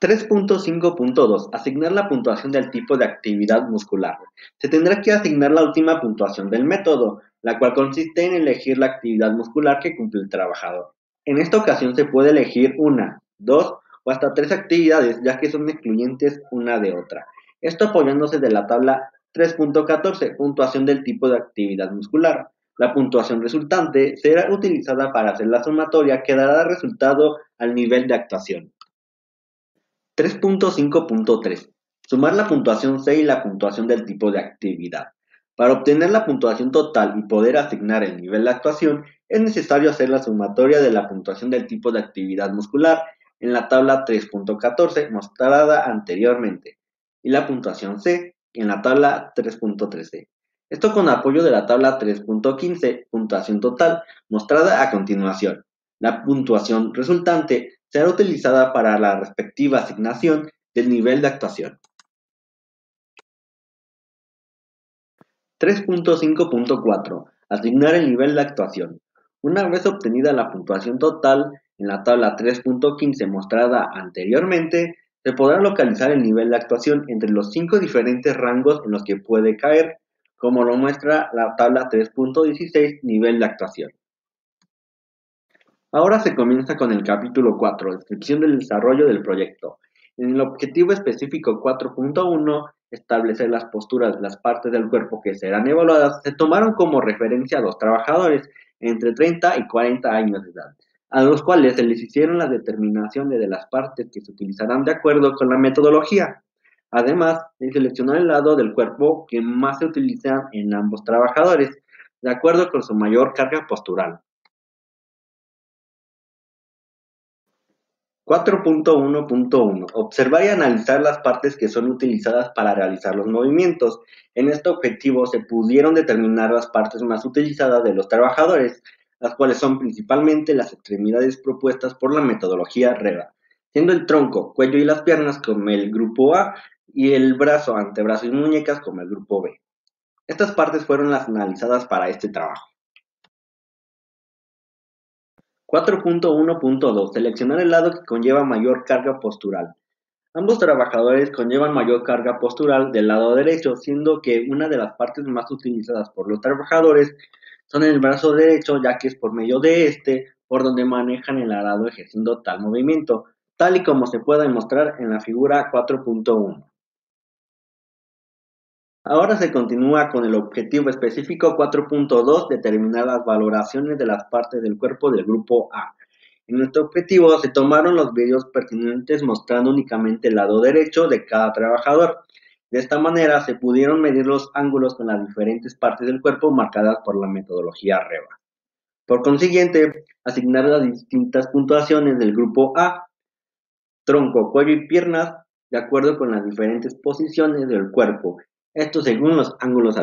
3.5.2. Asignar la puntuación del tipo de actividad muscular. Se tendrá que asignar la última puntuación del método, la cual consiste en elegir la actividad muscular que cumple el trabajador. En esta ocasión se puede elegir una, dos o hasta tres actividades, ya que son excluyentes una de otra. Esto apoyándose de la tabla 3.14, puntuación del tipo de actividad muscular. La puntuación resultante será utilizada para hacer la sumatoria que dará resultado al nivel de actuación. 3.5.3. Sumar la puntuación C y la puntuación del tipo de actividad. Para obtener la puntuación total y poder asignar el nivel de actuación, es necesario hacer la sumatoria de la puntuación del tipo de actividad muscular en la tabla 3.14 mostrada anteriormente y la puntuación C en la tabla 3.13. Esto con apoyo de la tabla 3.15, puntuación total, mostrada a continuación. La puntuación resultante será utilizada para la respectiva asignación del nivel de actuación. 3.5.4. Asignar el nivel de actuación. Una vez obtenida la puntuación total en la tabla 3.15 mostrada anteriormente, se podrá localizar el nivel de actuación entre los 5 diferentes rangos en los que puede caer, como lo muestra la tabla 3.16, nivel de actuación. Ahora se comienza con el capítulo 4, descripción del desarrollo del proyecto. En el objetivo específico 4.1, establecer las posturas de las partes del cuerpo que serán evaluadas, se tomaron como referencia a los trabajadores entre 30 y 40 años de edad, a los cuales se les hicieron las determinaciones de las partes que se utilizarán de acuerdo con la metodología. Además, se seleccionó el lado del cuerpo que más se utiliza en ambos trabajadores, de acuerdo con su mayor carga postural. 4.1.1. Observar y analizar las partes que son utilizadas para realizar los movimientos. En este objetivo se pudieron determinar las partes más utilizadas de los trabajadores, las cuales son principalmente las extremidades propuestas por la metodología REVA, siendo el tronco, cuello y las piernas como el grupo A y el brazo, antebrazo y muñecas como el grupo B. Estas partes fueron las analizadas para este trabajo. 4.1.2. Seleccionar el lado que conlleva mayor carga postural. Ambos trabajadores conllevan mayor carga postural del lado derecho, siendo que una de las partes más utilizadas por los trabajadores son el brazo derecho, ya que es por medio de este por donde manejan el arado ejerciendo tal movimiento, tal y como se puede demostrar en la figura 4.1. Ahora se continúa con el objetivo específico 4.2, determinar las valoraciones de las partes del cuerpo del grupo A. En este objetivo se tomaron los videos pertinentes mostrando únicamente el lado derecho de cada trabajador. De esta manera se pudieron medir los ángulos con las diferentes partes del cuerpo marcadas por la metodología REVA. Por consiguiente, asignar las distintas puntuaciones del grupo A, tronco, cuello y piernas, de acuerdo con las diferentes posiciones del cuerpo, esto según los ángulos.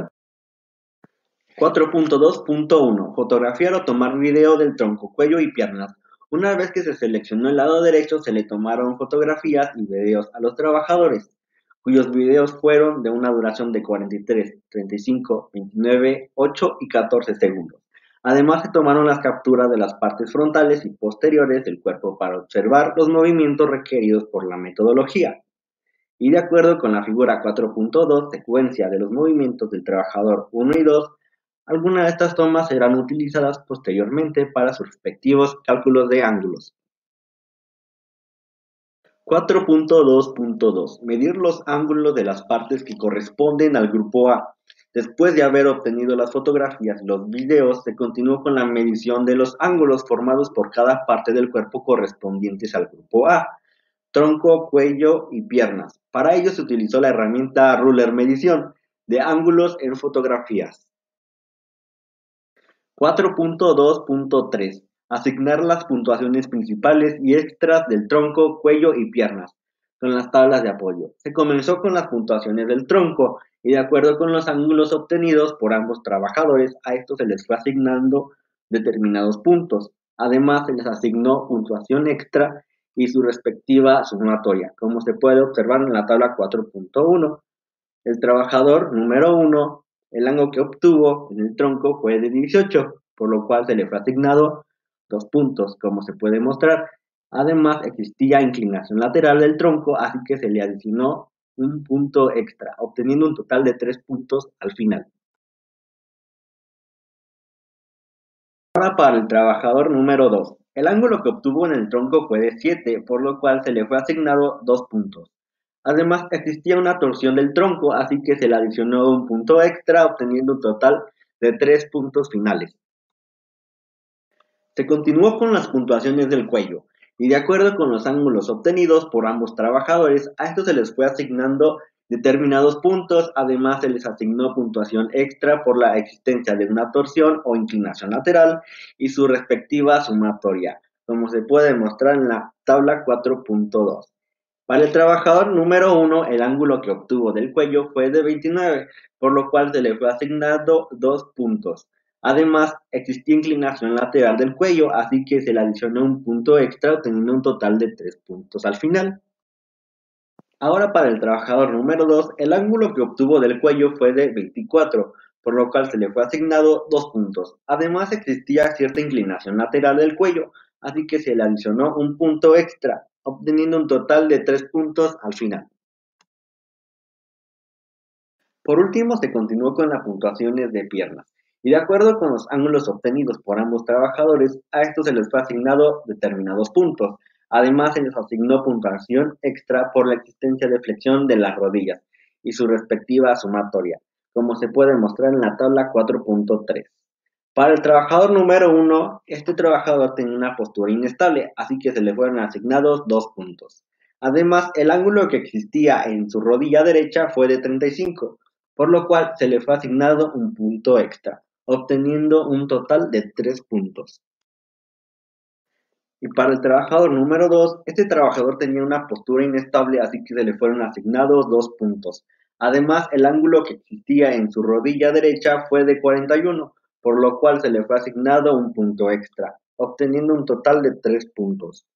4.2.1. Fotografiar o tomar video del tronco, cuello y piernas. Una vez que se seleccionó el lado derecho, se le tomaron fotografías y videos a los trabajadores, cuyos videos fueron de una duración de 43, 35, 29, 8 y 14 segundos. Además, se tomaron las capturas de las partes frontales y posteriores del cuerpo para observar los movimientos requeridos por la metodología. Y de acuerdo con la figura 4.2, secuencia de los movimientos del trabajador 1 y 2, algunas de estas tomas serán utilizadas posteriormente para sus respectivos cálculos de ángulos. 4.2.2. Medir los ángulos de las partes que corresponden al grupo A. Después de haber obtenido las fotografías y los videos, se continuó con la medición de los ángulos formados por cada parte del cuerpo correspondientes al grupo A: tronco, cuello y piernas. Para ello se utilizó la herramienta Ruler Medición de ángulos en fotografías. 4.2.3. Asignar las puntuaciones principales y extras del tronco, cuello y piernas con las tablas de apoyo. Se comenzó con las puntuaciones del tronco y, de acuerdo con los ángulos obtenidos por ambos trabajadores, a estos se les fue asignando determinados puntos. Además, se les asignó puntuación extra y su respectiva sumatoria, como se puede observar en la tabla 4.1. El trabajador número 1, el ángulo que obtuvo en el tronco fue de 18, por lo cual se le fue asignado 2 puntos, como se puede mostrar. Además, existía inclinación lateral del tronco, así que se le adicionó un punto extra, obteniendo un total de 3 puntos al final. Ahora para el trabajador número 2. El ángulo que obtuvo en el tronco fue de 7, por lo cual se le fue asignado 2 puntos. Además, existía una torsión del tronco, así que se le adicionó un punto extra, obteniendo un total de 3 puntos finales. Se continuó con las puntuaciones del cuello, y de acuerdo con los ángulos obtenidos por ambos trabajadores, a estos se les fue asignando determinados puntos. Además, se les asignó puntuación extra por la existencia de una torsión o inclinación lateral y su respectiva sumatoria, como se puede mostrar en la tabla 4.2. Para el trabajador número 1, el ángulo que obtuvo del cuello fue de 29, por lo cual se le fue asignado 2 puntos. Además, existía inclinación lateral del cuello, así que se le adicionó un punto extra, obteniendo un total de 3 puntos al final. Ahora para el trabajador número 2, el ángulo que obtuvo del cuello fue de 24, por lo cual se le fue asignado 2 puntos. Además, existía cierta inclinación lateral del cuello, así que se le adicionó un punto extra, obteniendo un total de 3 puntos al final. Por último, se continuó con las puntuaciones de piernas, y de acuerdo con los ángulos obtenidos por ambos trabajadores, a estos se les fue asignado determinados puntos. Además, se les asignó puntuación extra por la existencia de flexión de las rodillas y su respectiva sumatoria, como se puede mostrar en la tabla 4.3. Para el trabajador número 1, este trabajador tenía una postura inestable, así que se le fueron asignados 2 puntos. Además, el ángulo que existía en su rodilla derecha fue de 35, por lo cual se le fue asignado un punto extra, obteniendo un total de 3 puntos. Y para el trabajador número 2, este trabajador tenía una postura inestable, así que se le fueron asignados 2 puntos. Además, el ángulo que existía en su rodilla derecha fue de 41, por lo cual se le fue asignado un punto extra, obteniendo un total de 3 puntos.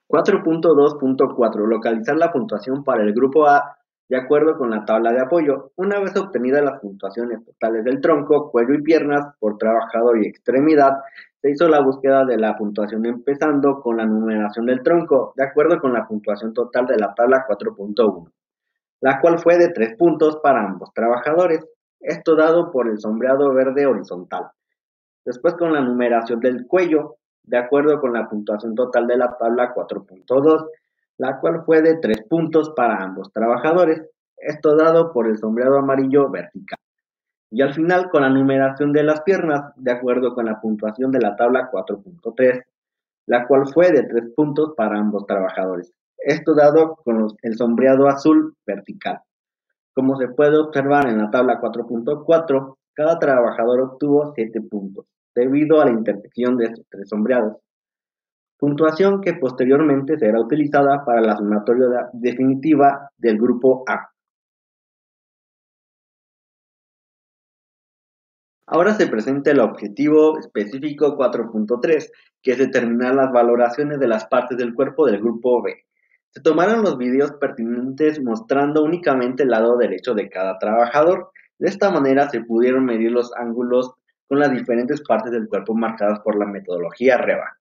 4.2.4. Localizar la puntuación para el grupo A de acuerdo con la tabla de apoyo. Una vez obtenidas las puntuaciones totales del tronco, cuello y piernas por trabajador y extremidad, se hizo la búsqueda de la puntuación empezando con la numeración del tronco, de acuerdo con la puntuación total de la tabla 4.1, la cual fue de 3 puntos para ambos trabajadores, esto dado por el sombreado verde horizontal. Después con la numeración del cuello, de acuerdo con la puntuación total de la tabla 4.2, la cual fue de 3 puntos para ambos trabajadores, esto dado por el sombreado amarillo vertical. Y al final con la numeración de las piernas, de acuerdo con la puntuación de la tabla 4.3, la cual fue de 3 puntos para ambos trabajadores, esto dado con el sombreado azul vertical. Como se puede observar en la tabla 4.4, cada trabajador obtuvo 7 puntos, debido a la intersección de estos 3 sombreados, puntuación que posteriormente será utilizada para la sumatoria definitiva del grupo A. Ahora se presenta el objetivo específico 4.3, que es determinar las valoraciones de las partes del cuerpo del grupo B. Se tomaron los videos pertinentes mostrando únicamente el lado derecho de cada trabajador. De esta manera se pudieron medir los ángulos con las diferentes partes del cuerpo marcadas por la metodología REVA.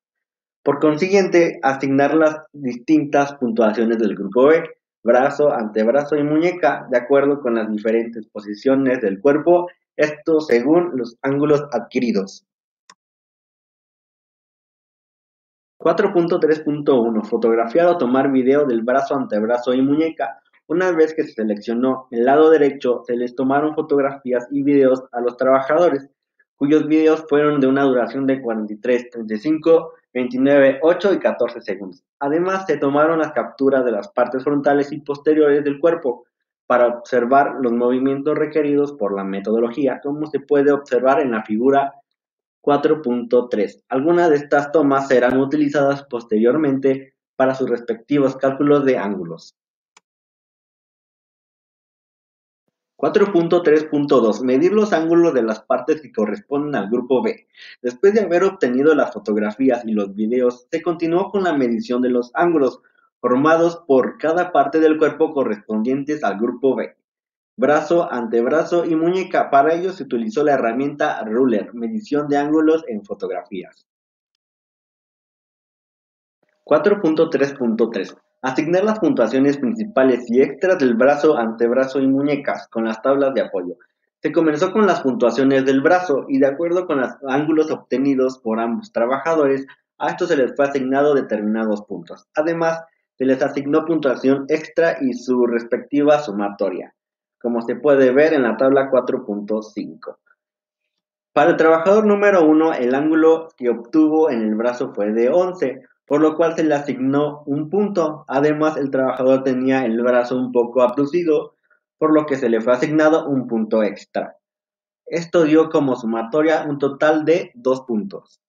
Por consiguiente, asignar las distintas puntuaciones del grupo B, brazo, antebrazo y muñeca, de acuerdo con las diferentes posiciones del cuerpo, esto según los ángulos adquiridos. 4.3.1 Fotografiar o tomar video del brazo, antebrazo y muñeca. Una vez que se seleccionó el lado derecho, se les tomaron fotografías y videos a los trabajadores, cuyos videos fueron de una duración de 43, 35, 29, 8 y 14 segundos. Además, se tomaron las capturas de las partes frontales y posteriores del cuerpo para observar los movimientos requeridos por la metodología, como se puede observar en la figura 4.3. Algunas de estas tomas serán utilizadas posteriormente para sus respectivos cálculos de ángulos. 4.3.2 Medir los ángulos de las partes que corresponden al grupo B. Después de haber obtenido las fotografías y los videos, se continuó con la medición de los ángulos formados por cada parte del cuerpo correspondientes al grupo B. Brazo, antebrazo y muñeca. Para ello se utilizó la herramienta Ruler, medición de ángulos en fotografías. 4.3.3 Asignar las puntuaciones principales y extras del brazo, antebrazo y muñecas con las tablas de apoyo. Se comenzó con las puntuaciones del brazo y de acuerdo con los ángulos obtenidos por ambos trabajadores, a estos se les fue asignado determinados puntos. Además, se les asignó puntuación extra y su respectiva sumatoria, como se puede ver en la tabla 4.5. Para el trabajador número 1, el ángulo que obtuvo en el brazo fue de 11, por lo cual se le asignó un punto. Además, el trabajador tenía el brazo un poco abducido, por lo que se le fue asignado un punto extra. Esto dio como sumatoria un total de 2 puntos.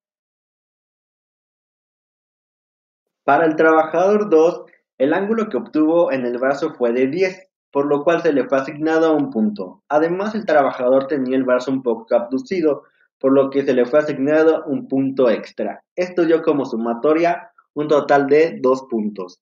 Para el trabajador 2, el ángulo que obtuvo en el brazo fue de 10, por lo cual se le fue asignado un punto. Además, el trabajador tenía el brazo un poco abducido, por lo que se le fue asignado un punto extra. Esto dio como sumatoria un total de 2 puntos.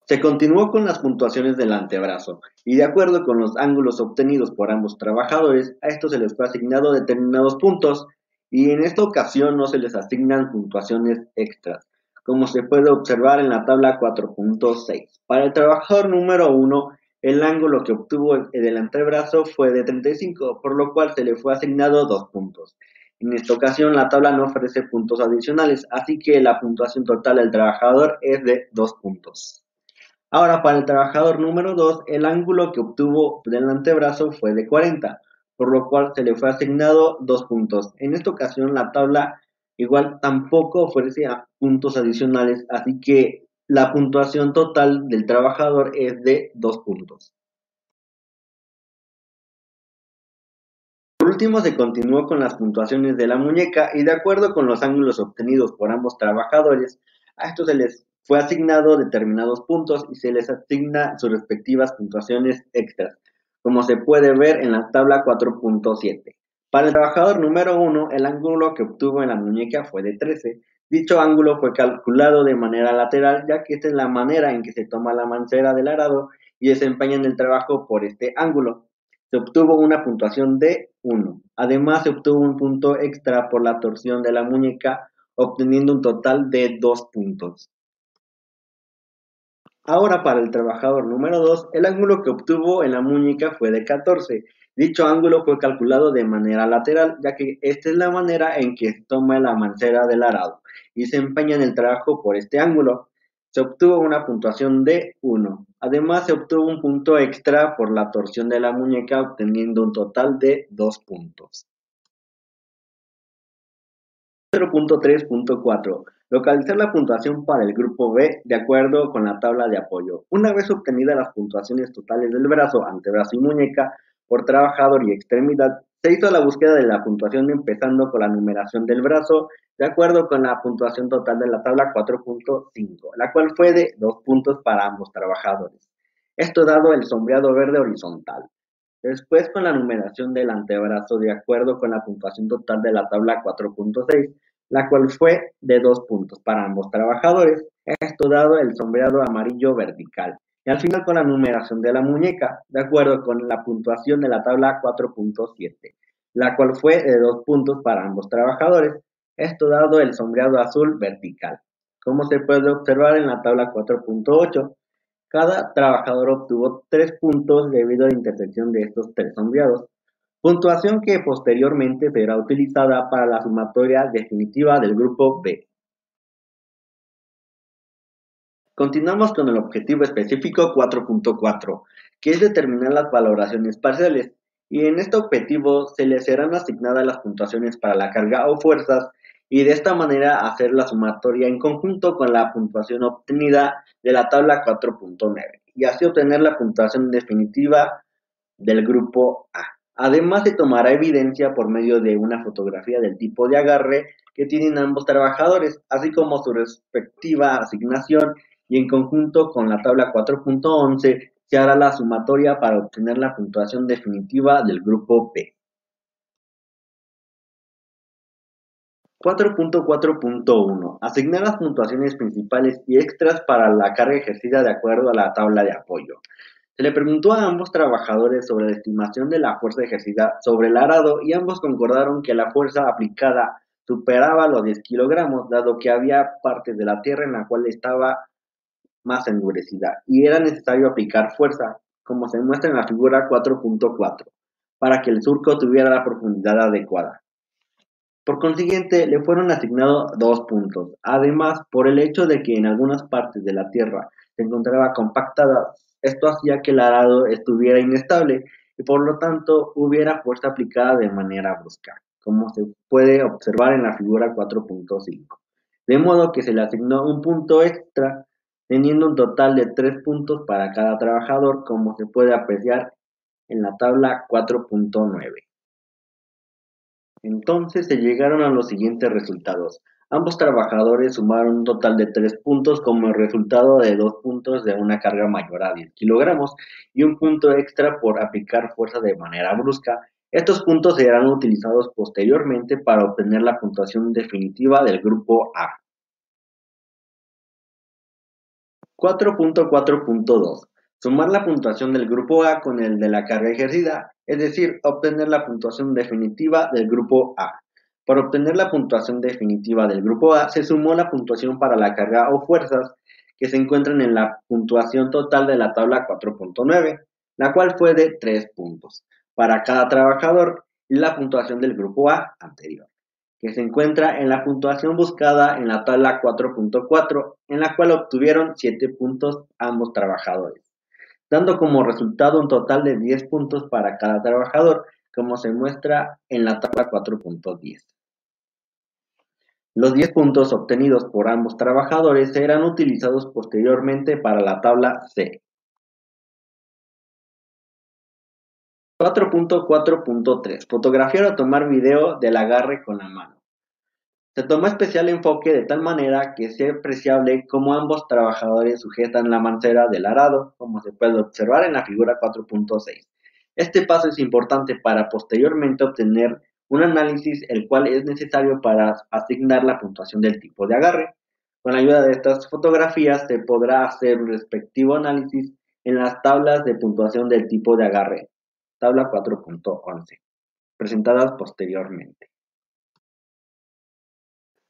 Se continuó con las puntuaciones del antebrazo, y de acuerdo con los ángulos obtenidos por ambos trabajadores, a estos se les fue asignado determinados puntos, y en esta ocasión no se les asignan puntuaciones extras, como se puede observar en la tabla 4.6. Para el trabajador número 1, el ángulo que obtuvo del antebrazo fue de 35, por lo cual se le fue asignado 2 puntos. En esta ocasión la tabla no ofrece puntos adicionales, así que la puntuación total del trabajador es de 2 puntos. Ahora, para el trabajador número 2, el ángulo que obtuvo del antebrazo fue de 40, por lo cual se le fue asignado 2 puntos. En esta ocasión, la tabla igual tampoco ofrece puntos adicionales, así que la puntuación total del trabajador es de 2 puntos. Por último, se continuó con las puntuaciones de la muñeca y de acuerdo con los ángulos obtenidos por ambos trabajadores, a estos se les fue asignado determinados puntos y se les asigna sus respectivas puntuaciones extras, como se puede ver en la tabla 4.7. Para el trabajador número 1, el ángulo que obtuvo en la muñeca fue de 13. Dicho ángulo fue calculado de manera lateral, ya que esta es la manera en que se toma la mancera del arado y desempeñan el trabajo por este ángulo. Se obtuvo una puntuación de 1. Además, se obtuvo un punto extra por la torsión de la muñeca, obteniendo un total de 2 puntos. Ahora, para el trabajador número 2, el ángulo que obtuvo en la muñeca fue de 14. Dicho ángulo fue calculado de manera lateral, ya que esta es la manera en que se toma la mancera del arado y se empeña en el trabajo por este ángulo. Se obtuvo una puntuación de 1. Además, se obtuvo un punto extra por la torsión de la muñeca, obteniendo un total de 2 puntos. 0.3.4 Localizar la puntuación para el grupo B de acuerdo con la tabla de apoyo. Una vez obtenidas las puntuaciones totales del brazo, antebrazo y muñeca por trabajador y extremidad, se hizo la búsqueda de la puntuación empezando con la numeración del brazo de acuerdo con la puntuación total de la tabla 4.5, la cual fue de 2 puntos para ambos trabajadores. Esto dado el sombreado verde horizontal. Después con la numeración del antebrazo de acuerdo con la puntuación total de la tabla 4.6, la cual fue de 2 puntos para ambos trabajadores, esto dado el sombreado amarillo vertical. Y al final con la numeración de la muñeca, de acuerdo con la puntuación de la tabla 4.7, la cual fue de 2 puntos para ambos trabajadores, esto dado el sombreado azul vertical. Como se puede observar en la tabla 4.8, cada trabajador obtuvo 3 puntos debido a la intersección de estos 3 sombreados, puntuación que posteriormente será utilizada para la sumatoria definitiva del grupo B. Continuamos con el objetivo específico 4.4, que es determinar las valoraciones parciales, y en este objetivo se le serán asignadas las puntuaciones para la carga o fuerzas, y de esta manera hacer la sumatoria en conjunto con la puntuación obtenida de la tabla 4.9, y así obtener la puntuación definitiva del grupo A. Además se tomará evidencia por medio de una fotografía del tipo de agarre que tienen ambos trabajadores, así como su respectiva asignación, y en conjunto con la tabla 4.11 se hará la sumatoria para obtener la puntuación definitiva del grupo P. 4.4.1. Asignar las puntuaciones principales y extras para la carga ejercida de acuerdo a la tabla de apoyo. Se le preguntó a ambos trabajadores sobre la estimación de la fuerza ejercida sobre el arado y ambos concordaron que la fuerza aplicada superaba los 10 kilogramos, dado que había partes de la tierra en la cual estaba más endurecida y era necesario aplicar fuerza, como se muestra en la figura 4.4, para que el surco tuviera la profundidad adecuada. Por consiguiente, le fueron asignados 2 puntos. Además, por el hecho de que en algunas partes de la tierra se encontraba compactada, esto hacía que el arado estuviera inestable y por lo tanto hubiera fuerza aplicada de manera brusca, como se puede observar en la figura 4.5. De modo que se le asignó un punto extra, teniendo un total de 3 puntos para cada trabajador, como se puede apreciar en la tabla 4.9. Entonces se llegaron a los siguientes resultados. Ambos trabajadores sumaron un total de 3 puntos como el resultado de 2 puntos de una carga mayor a 10 kilogramos y un punto extra por aplicar fuerza de manera brusca. Estos puntos serán utilizados posteriormente para obtener la puntuación definitiva del grupo A. 4.4.2. Sumar la puntuación del grupo A con el de la carga ejercida, es decir, obtener la puntuación definitiva del grupo A. Para obtener la puntuación definitiva del grupo A, se sumó la puntuación para la carga o fuerzas que se encuentran en la puntuación total de la tabla 4.9, la cual fue de 3 puntos para cada trabajador, y la puntuación del grupo A anterior, que se encuentra en la puntuación buscada en la tabla 4.4, en la cual obtuvieron 7 puntos ambos trabajadores, dando como resultado un total de 10 puntos para cada trabajador, como se muestra en la tabla 4.10. Los 10 puntos obtenidos por ambos trabajadores serán utilizados posteriormente para la tabla C. 4.4.3. Fotografiar o tomar video del agarre con la mano. Se tomó especial enfoque de tal manera que sea apreciable cómo ambos trabajadores sujetan la mancera del arado, como se puede observar en la figura 4.6. Este paso es importante para posteriormente obtener un análisis el cual es necesario para asignar la puntuación del tipo de agarre. Con la ayuda de estas fotografías se podrá hacer un respectivo análisis en las tablas de puntuación del tipo de agarre, tabla 4.11, presentadas posteriormente.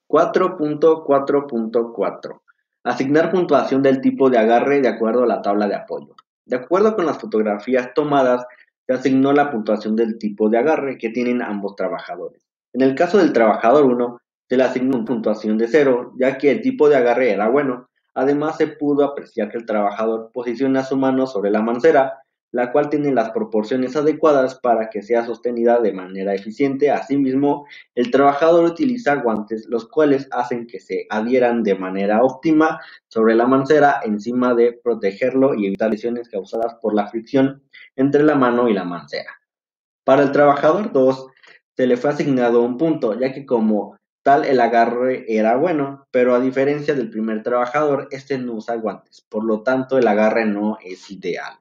4.4.4. Asignar puntuación del tipo de agarre de acuerdo a la tabla de apoyo. De acuerdo con las fotografías tomadas, se asignó la puntuación del tipo de agarre que tienen ambos trabajadores. En el caso del trabajador 1, se le asignó una puntuación de 0, ya que el tipo de agarre era bueno. Además, se pudo apreciar que el trabajador posiciona su mano sobre la mancera, la cual tiene las proporciones adecuadas para que sea sostenida de manera eficiente. Asimismo, el trabajador utiliza guantes, los cuales hacen que se adhieran de manera óptima sobre la mancera, encima de protegerlo y evitar lesiones causadas por la fricción entre la mano y la mancera. Para el trabajador 2 se le fue asignado un punto, ya que como tal el agarre era bueno, pero a diferencia del primer trabajador, este no usa guantes, por lo tanto el agarre no es ideal.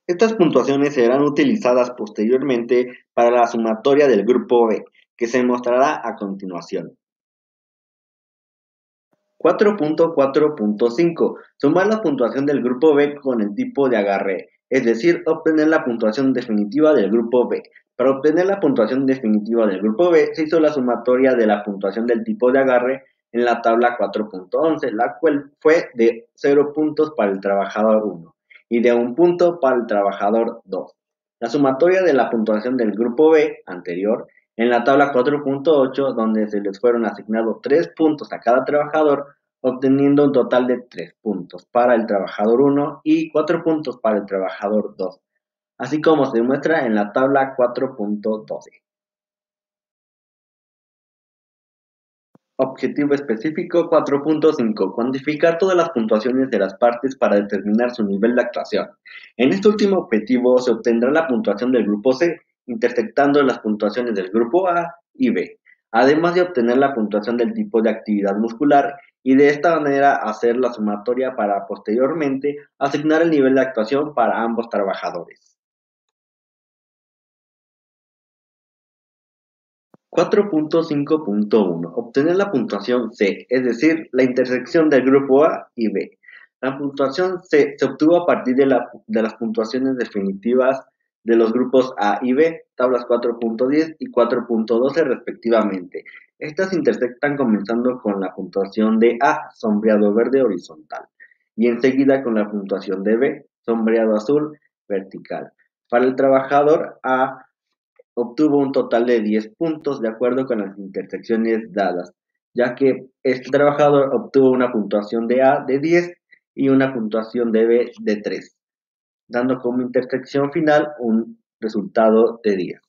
Estas puntuaciones serán utilizadas posteriormente para la sumatoria del grupo B, que se mostrará a continuación. 4.4.5. Sumar la puntuación del grupo B con el tipo de agarre, es decir, obtener la puntuación definitiva del grupo B. Para obtener la puntuación definitiva del grupo B, se hizo la sumatoria de la puntuación del tipo de agarre en la tabla 4.11, la cual fue de 0 puntos para el trabajador 1 y de 1 punto para el trabajador 2. La sumatoria de la puntuación del grupo B anterior en la tabla 4.8, donde se les fueron asignados 3 puntos a cada trabajador, obteniendo un total de 3 puntos para el trabajador 1 y 4 puntos para el trabajador 2, así como se muestra en la tabla 4.12. Objetivo específico 4.5. Cuantificar todas las puntuaciones de las partes para determinar su nivel de actuación. En este último objetivo se obtendrá la puntuación del grupo C, intersectando las puntuaciones del grupo A y B, además de obtener la puntuación del tipo de actividad muscular y de esta manera hacer la sumatoria para posteriormente asignar el nivel de actuación para ambos trabajadores. 4.5.1. Obtener la puntuación C, es decir, la intersección del grupo A y B. La puntuación C se obtuvo a partir de las puntuaciones definitivas de los grupos A y B, tablas 4.10 y 4.12 respectivamente. Estas intersectan comenzando con la puntuación de A, sombreado verde horizontal, y enseguida con la puntuación de B, sombreado azul vertical. Para el trabajador A, obtuvo un total de 10 puntos de acuerdo con las intersecciones dadas, ya que este trabajador obtuvo una puntuación de A de 10 y una puntuación de B de 3, dando como intersección final un resultado de 10.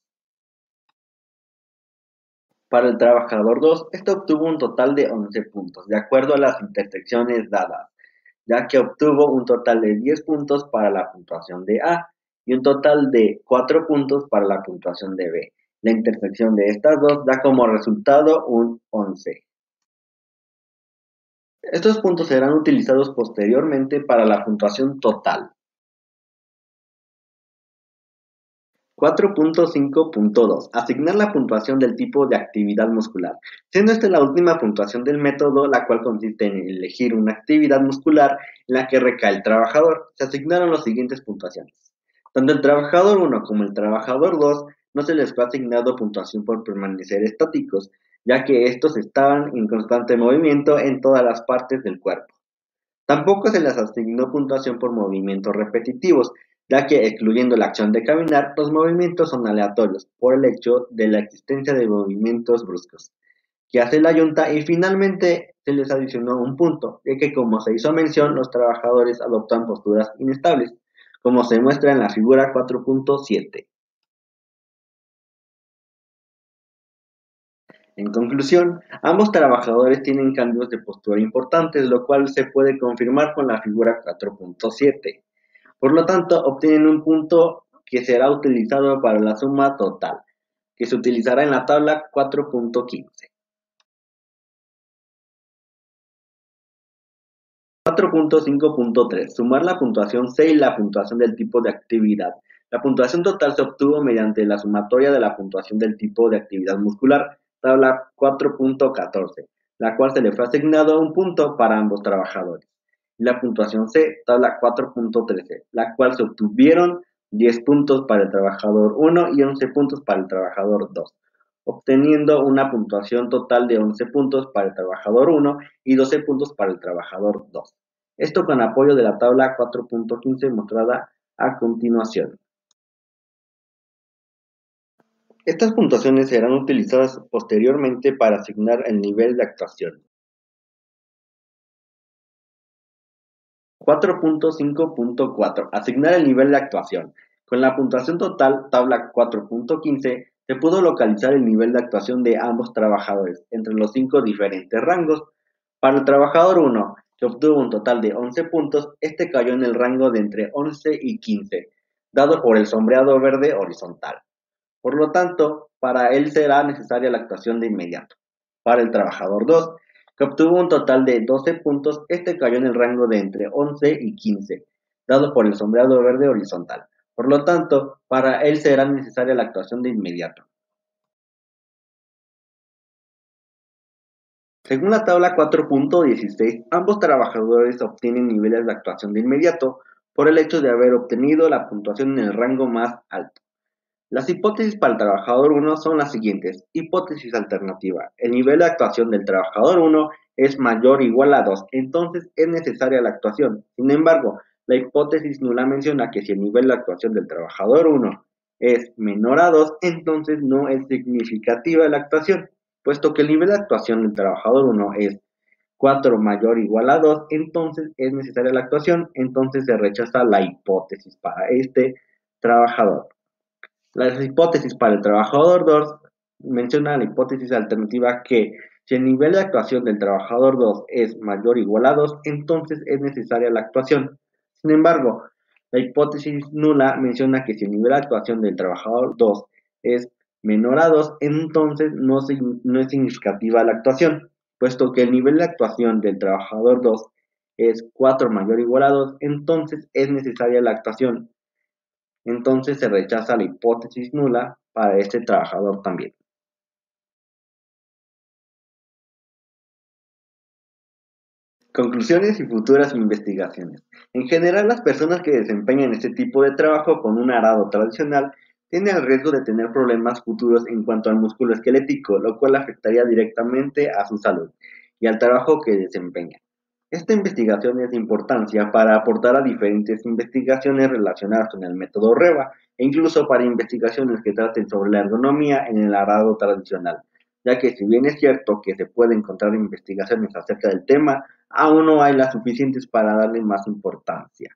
Para el trabajador 2, este obtuvo un total de 11 puntos, de acuerdo a las intersecciones dadas, ya que obtuvo un total de 10 puntos para la puntuación de A y un total de 4 puntos para la puntuación de B. La intersección de estas dos da como resultado un 11. Estos puntos serán utilizados posteriormente para la puntuación total. 4.5.2. Asignar la puntuación del tipo de actividad muscular. Siendo esta la última puntuación del método, la cual consiste en elegir una actividad muscular en la que recae el trabajador, se asignaron las siguientes puntuaciones. Tanto el trabajador 1 como el trabajador 2 no se les fue asignado puntuación por permanecer estáticos, ya que estos estaban en constante movimiento en todas las partes del cuerpo. Tampoco se les asignó puntuación por movimientos repetitivos, ya que excluyendo la acción de caminar, los movimientos son aleatorios por el hecho de la existencia de movimientos bruscos que hace la yunta, y finalmente se les adicionó un punto, ya que como se hizo mención, los trabajadores adoptan posturas inestables, como se muestra en la figura 4.7. En conclusión, ambos trabajadores tienen cambios de postura importantes, lo cual se puede confirmar con la figura 4.7. Por lo tanto, obtienen un punto que será utilizado para la suma total, que se utilizará en la tabla 4.15. 4.5.3. Sumar la puntuación C y la puntuación del tipo de actividad. La puntuación total se obtuvo mediante la sumatoria de la puntuación del tipo de actividad muscular, tabla 4.14, la cual se le fue asignado un punto para ambos trabajadores. Y la puntuación C, tabla 4.13, la cual se obtuvieron 10 puntos para el trabajador 1 y 11 puntos para el trabajador 2, obteniendo una puntuación total de 11 puntos para el trabajador 1 y 12 puntos para el trabajador 2. Esto con apoyo de la tabla 4.15 mostrada a continuación. Estas puntuaciones serán utilizadas posteriormente para asignar el nivel de actuación. 4.5.4. Asignar el nivel de actuación. Con la puntuación total, tabla 4.15, se pudo localizar el nivel de actuación de ambos trabajadores entre los 5 diferentes rangos. Para el trabajador 1, que obtuvo un total de 11 puntos, este cayó en el rango de entre 11 y 15, dado por el sombreado verde horizontal. Por lo tanto, para él será necesaria la actuación de inmediato. Para el trabajador 2, que obtuvo un total de 12 puntos, este cayó en el rango de entre 11 y 15, dado por el sombreado verde horizontal. Por lo tanto, para él será necesaria la actuación de inmediato. Según la tabla 4.16, ambos trabajadores obtienen niveles de actuación de inmediato por el hecho de haber obtenido la puntuación en el rango más alto. Las hipótesis para el trabajador 1 son las siguientes. Hipótesis alternativa. El nivel de actuación del trabajador 1 es mayor o igual a 2, entonces es necesaria la actuación. Sin embargo, la hipótesis nula menciona que si el nivel de actuación del trabajador 1 es menor a 2, entonces no es significativa la actuación. Puesto que el nivel de actuación del trabajador 1 es 4 mayor o igual a 2, entonces es necesaria la actuación, entonces se rechaza la hipótesis para este trabajador. Las hipótesis para el trabajador 2 menciona la hipótesis alternativa que si el nivel de actuación del trabajador 2 es mayor o igual a 2, entonces es necesaria la actuación. Sin embargo, la hipótesis nula menciona que si el nivel de actuación del trabajador 2 es menor a 2, entonces no es significativa la actuación, puesto que el nivel de actuación del trabajador 2 es 4 mayor o igual a 2, entonces es necesaria la actuación. Entonces se rechaza la hipótesis nula para este trabajador también. Conclusiones y futuras investigaciones. En general, las personas que desempeñan este tipo de trabajo con un arado tradicional tienen el riesgo de tener problemas futuros en cuanto al músculo esquelético, lo cual afectaría directamente a su salud y al trabajo que desempeñan. Esta investigación es de importancia para aportar a diferentes investigaciones relacionadas con el método REVA e incluso para investigaciones que traten sobre la ergonomía en el arado tradicional, ya que si bien es cierto que se puede encontrar investigaciones acerca del tema, aún no hay las suficientes para darle más importancia.